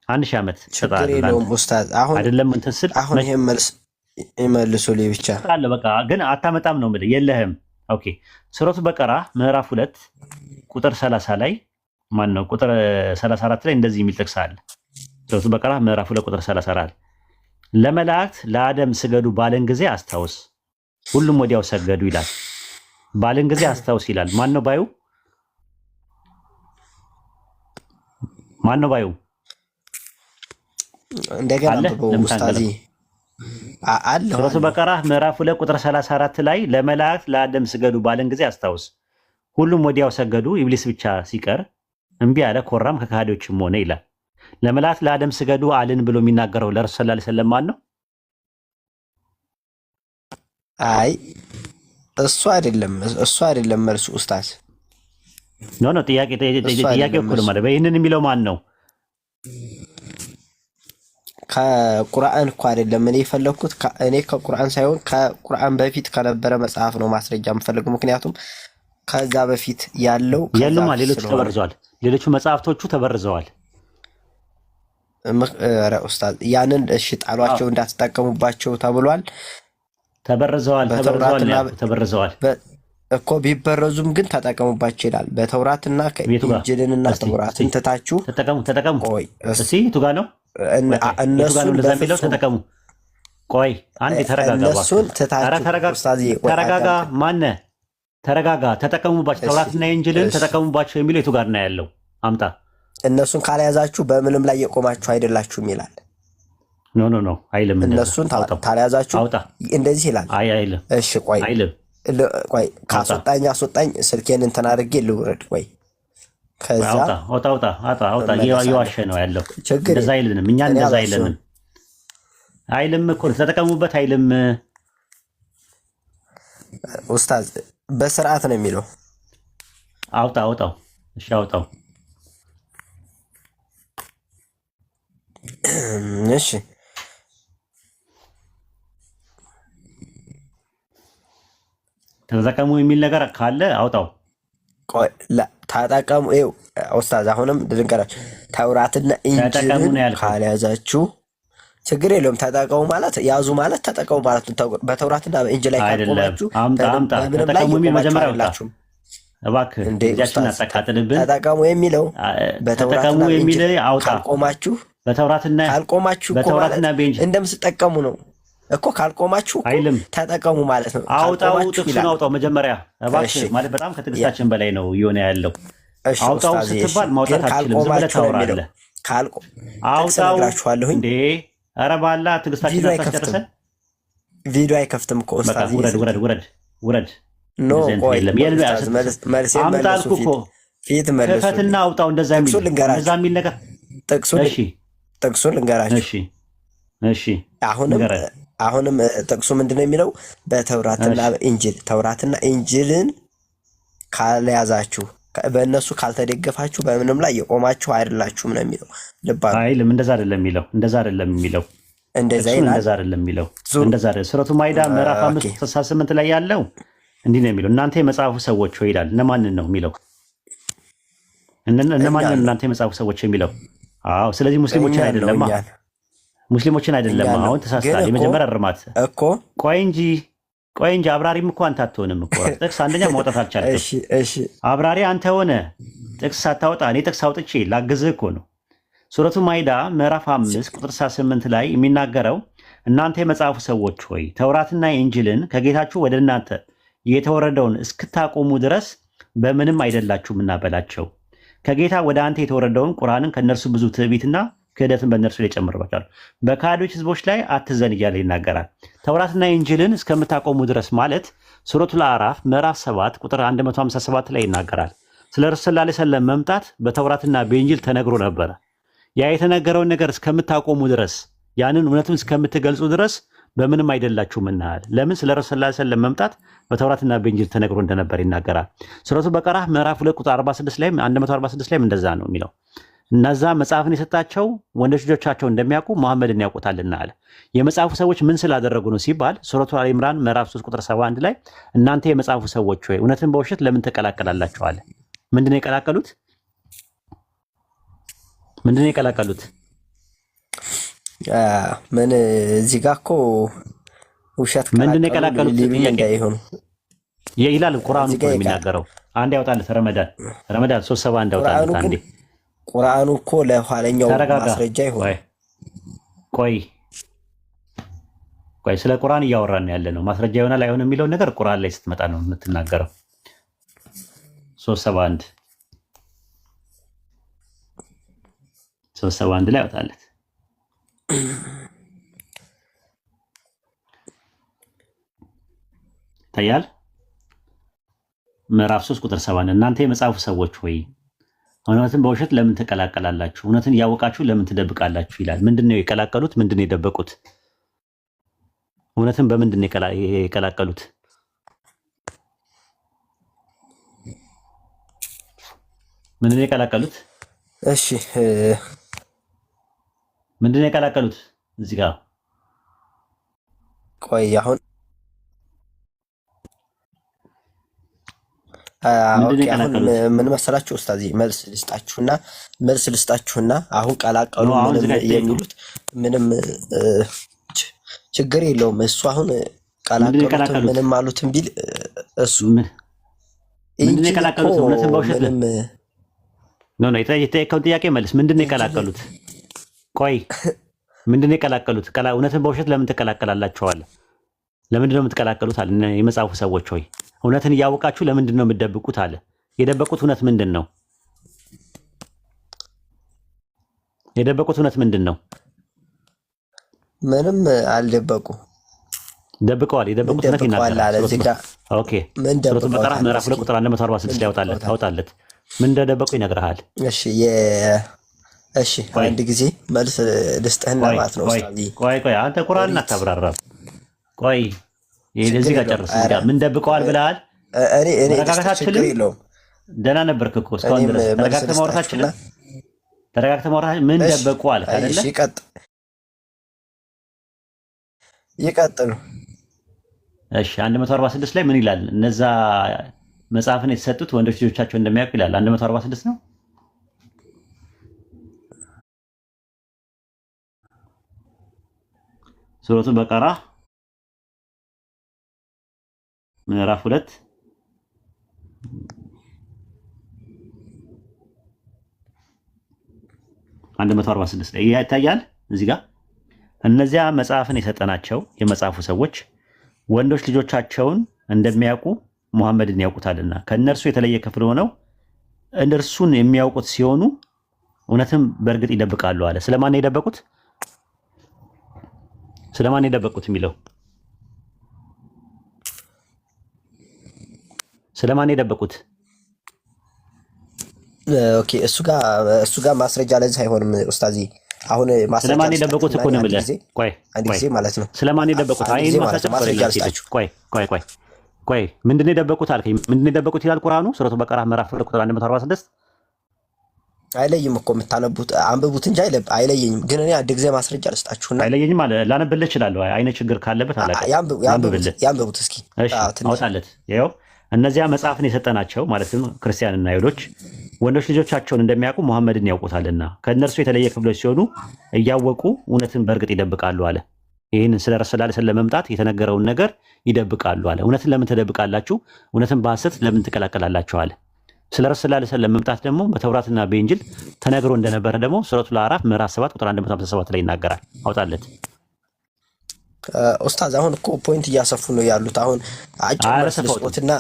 1000 ዓመት ሰጣለሁ። አይደለም እንትን ስል አሁን ይሄን መልስ ይመልሱልኝ ብቻ አለ። በቃ ግን አታመጣም ነው የምልህ። የለህም። ኦኬ ሱረቱ በቀራ ምዕራፍ 2 ቁጥር 30 ላይ ማን ነው? ቁጥር 34 ላይ እንደዚህ የሚል ጥቅስ አለ። ሱረቱ በቀራ ምዕራፍ 2 ቁጥር 34 ለመላእክት ለአደም ስገዱ ባለን ጊዜ አስታውስ፣ ሁሉም ወዲያው ሰገዱ ይላል። ባለን ጊዜ አስታውስ ይላል። ማን ነው ባዩ? ማን ነው ባዩ? እንደገና ኡስታዚ አለ። ሱረቱ በቀራ ምዕራፍ 2 ቁጥር 34 ላይ ለመላእክት ለአደም ስገዱ ባለን ጊዜ አስታውስ፣ ሁሉም ወዲያው ሰገዱ፣ ኢብሊስ ብቻ ሲቀር እምቢ አለ፣ ኮራም ከካህዲዎችም ሆነ ይላል። ለመላእክት ለአደም ስገዱ አልን ብሎ የሚናገረው ለረሱል ሰለላሁ ዐለይሂ ወሰለም ማን ነው? አይ እሱ አይደለም መልሱ ኡስታዝ። ኖ ጥያቄ እኮ ነው ማለት። ይህንን የሚለው ማን ነው? ከቁርአን እኮ አይደለም እኔ የፈለኩት። እኔ ከቁርአን ሳይሆን ከቁርአን በፊት ከነበረ መጽሐፍ ነው ማስረጃ የምፈልገው። ምክንያቱም ከዛ በፊት ያለው የሉማ፣ ሌሎቹ ተበርዘዋል። ሌሎቹ መጽሐፍቶቹ ተበርዘዋል። ኧረ ኡስታዝ ያንን እሺ ጣሏቸው እንዳትጠቀሙባቸው ተብሏል። ተበርዘዋል እኮ ቢበረዙም ግን ተጠቀሙባቸው ይላል። በተውራትና ከኢንጂልና ተውራትን ትታችሁ ተጠቀሙ። ቆይ እስቲ የቱ ጋር ነው? እነሱ ለዛሚለው ተጠቀሙ። ቆይ አንዴ ተረጋጋ። ተረጋጋ። ማነ ተረጋጋ። ተጠቀሙባቸው፣ ተውራትና ኢንጂልን ተጠቀሙባቸው የሚለው የቱ ጋር ነው ያለው? አምጣ። እነሱን ካልያዛችሁ በምንም ላይ የቆማችሁ አይደላችሁም ይላል። ኖ አይልም። እነሱን ካልያዛችሁ እንደዚህ ይላል። አይልም። እሺ ቆይ አስወጣኝ። ስልኬን እንትን አድርጌ ልውረድ። ቆይ ከዛ አውጣ። እየዋሸ ነው ያለው። እንደዛ አይልንም። እኛ እንደዛ አይልንም። አይልም እኮ ተጠቀሙበት አይልም። ኡስታዝ በስርዓት ነው የሚለው። አውጣው። እሺ አውጣው። እሺ ተጠቀሙ የሚል ነገር ካለ አውጣው። ቆይ ተጠቀሙ። ይኸው ኡስታዝ አሁንም ልንገራችሁ፣ ተውራትና ኢንጂልን ካልያዛችሁ ችግር የለውም። ተጠቀሙ ማለት ያዙ ማለት ተጠቀሙ ማለት ነው። በተውራትና በኢንጂል ላይ ካልቆማችሁ ተጠቀሙ የሚል መጀመሪያ አውጣ እባክህ። እጃችን አጠቃጥልብን። ተጠቀሙ የሚለው በተውራትና በኢንጂል ካልቆማችሁ በተውራትና በኢንጂል እንደምትጠቀሙ ነው እኮ። ካልቆማችሁ አይልም ተጠቀሙ ማለት ነው። አውጣው፣ ጥቅሱን አውጣው መጀመሪያ እባክህ። ማለት በጣም ከትዕግስታችን በላይ ነው እየሆነ ያለው። አውጣው ስትባል ማውጣት አትችልም። ዝም ብለህ ታወራለህ። አውጣው እንዴ! ኧረ ባላ ትዕግስታችን አታስጨርሰን። ቪዲዮ አይከፍትም እኮ ኡስታዝ። ውረድ። ኖ ቆይ መልስ አምጣልኩ እኮ ፊት መልስ ክፈትና አውጣው። እንደዛ የሚል ነገር ጥቅሱን ልንገራችሁ። እሺ አሁንም ጥቅሱ ምንድነው የሚለው? በተውራትና በኢንጂል ተውራትና ኢንጂልን ካልያዛችሁ በእነሱ ካልተደገፋችሁ በምንም ላይ የቆማችሁ አይደላችሁም ነው የሚለው። ልባሉ አይልም። እንደዛ አይደለም የሚለው። እንደዛ አይደለም የሚለው። እንደዛ አይደለም የሚለው። እንደዛ አይደለም። ሱረቱ ማኢዳ ምዕራፍ 5:68 ላይ ያለው እንዲህ ነው የሚለው። እናንተ የመጽሐፉ ሰዎች ሆይ ይላል። እነማንን ነው የሚለው? እነማንን እናንተ የመጽሐፉ ሰዎች የሚለው? አዎ። ስለዚህ ሙስሊሞችን አይደለም። ሙስሊሞችን አይደለም። አሁን ተሳስተሃል። የመጀመሪያ እርማት እኮ ቆይ እንጂ አብራሪም እኮ አንተ አትሆንም እኮ። ጥቅስ አንደኛ ማውጣት አልቻልክም። እሺ አብራሪ አንተ ሆነ ጥቅስ ሳታወጣ እኔ ጥቅስ አውጥቼ ላግዝህ እኮ ነው። ሱረቱ ማኢዳ ምዕራፍ 5:68 ላይ የሚናገረው እናንተ የመጽሐፉ ሰዎች ሆይ ተውራትና ኢንጂልን ከጌታችሁ ወደ እናንተ የተወረደውን እስክታቆሙ ድረስ በምንም አይደላችሁም እናበላቸው። ከጌታ ወደ አንተ የተወረደውን ቁርአንን ከነርሱ ብዙ ትዕቢትና ክህደትን በእነርሱ ላይ ጨምርባቸዋል። በካህዶች ህዝቦች ላይ አትዘን እያለ ይናገራል። ተውራትና ኢንጂልን እስከምታቆሙ ድረስ ማለት ሱረቱል አዕራፍ ምዕራፍ 7 ቁጥር 157 ላይ ይናገራል። ስለ ረሱል ሰለላሁ ዐለይሂ ወሰለም መምጣት በተውራትና በኢንጂል ተነግሮ ነበረ። ያ የተነገረውን ነገር እስከምታቆሙ ድረስ ያንን እውነቱን እስከምትገልጹ ድረስ በምንም አይደላችሁም እናል። ለምን? ስለ ረሱል ሰለላሁ ዐለይሂ ወሰለም መምጣት በተውራትና በኢንጂል ተነግሮ እንደነበር ይናገራል። ሱረቱ በቀራ ምዕራፍ 2 ቁጥር 46 ላይ 146 ላይ እንደዛ ነው የሚለው። እነዛ መጽሐፍን የሰጣቸው ወንዶች ልጆቻቸው እንደሚያውቁ መሐመድን ያውቁታልና አለ። የመጽሐፉ ሰዎች ምን ስላደረጉ ነው ሲባል ሱረቱ አሊ ኢምራን ምዕራፍ 3 ቁጥር 71 ላይ እናንተ የመጽሐፉ ሰዎች ሆይ እውነትን በውሸት ለምን ተቀላቀላላችሁ አለ። ምንድነው የቀላቀሉት? ምንድነው የቀላቀሉት? ምን እዚህ ጋር እኮ ውሸት ምንድነው የቀላቀሉት? ይላል ቁርአኑ እኮ የሚናገረው። አንድ ያውጣለት ረመዳን 371 ያውጣለት አንዴ። ቁርአኑ እኮ ለኋለኛው ማስረጃ ይሆን። ቆይ ስለ ቁርአን እያወራን ያለ ነው። ማስረጃ ይሆናል አይሆንም የሚለው ነገር ቁርአን ላይ ስትመጣ ነው የምትናገረው። 371 ላይ ያውጣለት ታያል። ምዕራፍ 3 ቁጥር 7 እናንተ የመጽሐፉ ሰዎች ሆይ እውነትን በውሸት ለምን ትቀላቀላላችሁ? እውነትን እያወቃችሁ ለምን ትደብቃላችሁ? ይላል። ምንድነው የቀላቀሉት? ምንድነው የደበቁት? እውነትን በምንድነው የቀላቀሉት? ምንድነው የቀላቀሉት? እሺ ምንድነው የቀላቀሉት? እዚህ ጋር ቆይ አሁን ምን መሰላችሁ ኡስታዚ፣ መልስ ልስጣችሁና አሁን ቀላቀሉ የሚሉት ምንም ችግር የለውም። እሱ አሁን ቀላቀሉ ምንም አሉትም ቢል እሱ ምንድነው የቀላቀሉት? እውነትን በውሸት ነው የጠየቀውን ጥያቄ መልስ። ምንድነው የቀላቀሉት? ቆይ ምንድነው የቀላቀሉት? እውነትን በውሸት ለምን ትቀላቀላላችኋል? ለምንድን ነው የምትቀላቀሉት አለ። የመጽሐፉ ሰዎች ሆይ እውነትን እያወቃችሁ ለምንድን ነው የምትደብቁት አለ። የደበቁት እውነት ምንድን ነው? የደበቁት እውነት ምንድን ነው? ምንም አልደበቁ። ደብቀዋል። የደበቁት እውነት ይናገራል። ኦኬ ሱረቱ በቀራ ምዕራፍ 2 ቁጥር 146 ላይ ያውጣለት። ምን እንደደበቁ ይነግርሃል። እሺ አንድ ጊዜ መልስ ልስጥህና ማለት ነው ኡስታዚ። ቆይ አንተ ቁርአንን አታብራራም። ቆይ እዚህ ጋር ጨርስ። እዚህ ጋር ምን ደብቀዋል ብለሃል? እኔ ችግር የለውም። ደህና ነበርክ እኮ እስካሁን ድረስ። ተረጋግተህ ማውራታችን ምን ደበቁ አልክ አይደለ? ይቀጥሉ። እሺ 146 ላይ ምን ይላል? እነዛ መጽሐፍን የተሰጡት ወንዶች ልጆቻቸው እንደሚያውቁ ይላል። 146 ነው። ሱረቱ በቀራ ምዕራፍ 2 146 ላይ ይታያል። እዚህ ጋር እነዚያ መጽሐፍን የሰጠናቸው የመጽሐፉ ሰዎች ወንዶች ልጆቻቸውን እንደሚያውቁ ሙሐመድን ያውቁታልና ከእነርሱ የተለየ ክፍል ሆነው እነርሱን የሚያውቁት ሲሆኑ እውነትም በእርግጥ ይደብቃሉ አለ። ስለማን የደበቁት? ስለማን የደበቁት የሚለው ስለማን የደበቁት? ኦኬ እሱ ጋር ማስረጃ ለዚህ አይሆንም ኡስታዚ። አሁን ማስረጃ ስለማን የደበቁት እኮ ነው የምልህ። ቆይ አንድ ጊዜ ማለት ነው። ስለማን የደበቁት? አይ ማስረጃ ልስጣችሁ። ቆይ ቆይ ምንድን ነው የደበቁት አልከኝ? ምንድን ነው የደበቁት ይላል ቁርአኑ ሱረቱ በቀራ ምዕራፍ 2 ቁጥር 146 አይለይም እኮ የምታነቡት አንብቡት እንጂ አይለየኝም። ግን እኔ አንድ ጊዜ ማስረጃ ልስጣችሁና አይለየኝም አለ ላነብልህ እችላለሁ። አይነ ችግር ካለበት አላቀ ያንብቡት እስኪ አውጣለት። ይኸው እነዚያ መጽሐፍን የሰጠናቸው ማለትም ክርስቲያንና አይሁዶች ወንዶች ልጆቻቸውን እንደሚያውቁ ሙሐመድን ያውቁታልና ከእነርሱ የተለየ ክፍሎች ሲሆኑ እያወቁ እውነትን በእርግጥ ይደብቃሉ አለ። ይህን ስለ ረሱል ሰለላሁ ዐለይሂ ወሰለም መምጣት የተነገረውን ነገር ይደብቃሉ አለ። እውነትን ለምን ትደብቃላችሁ? እውነትን በሐሰት ለምን ትቀላቀላላችሁ አለ። ስለ ረሱል ሰለላሁ ዐለይሂ ወሰለም መምጣት ደግሞ በተውራትና በኢንጂል ተነግሮ እንደነበረ ደግሞ ሱረቱል አዕራፍ ምዕራፍ 7 ቁጥር 157 ላይ ይናገራል። አውጣለት ኡስታዝ። አሁን እኮ ፖይንት እያሰፉ ነው ያሉት። አሁን አጭር መልስ ልስጦትና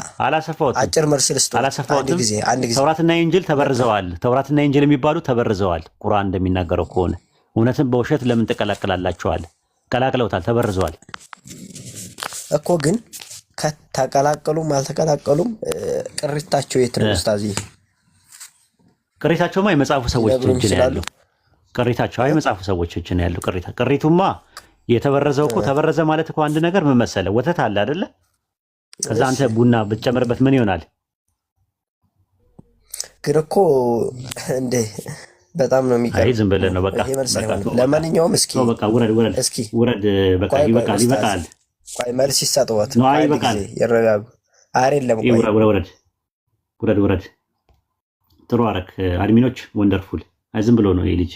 አጭር መልስ ልስጦት። አንድ ጊዜ ተውራትና ኢንጂል ተበርዘዋል። ተውራትና ኢንጂል የሚባሉ ተበርዘዋል። ቁርአን እንደሚናገረው ከሆነ እውነትን በውሸት ለምን ትቀላቅላላችኋል? ቀላቅለውታል፣ ተበርዘዋል እኮ። ግን ከተቀላቀሉም አልተቀላቀሉም ቅሪታቸው የት ነው ኡስታዝ? ቅሪታቸውማ የመጽሐፉ ሰዎች እጅ ነው ያለው። ቅሪታቸው የመጽሐፉ ሰዎች እጅ ነው ያለው። ቅሪቱማ የተበረዘው እኮ ተበረዘ ማለት እኮ አንድ ነገር ምን መሰለህ፣ ወተት አለ አይደለ? ከዛ አንተ ቡና ብትጨምርበት ምን ይሆናል? ግን እኮ እንደ በጣም ነው የሚቀር። አይ ዝም ብለህ ነው በቃ። ለማንኛውም እስኪ በቃ ውረድ በቃ ይበቃል። ቆይ መልስ ይሰጠዎት ነው። አይ ጊዜ ይረጋጉ። አይደለም ቆይ ውረድ። ጥሩ አደረክ። አድሚኖች ወንደርፉል። አይ ዝም ብሎ ነው ይሄ ልጅ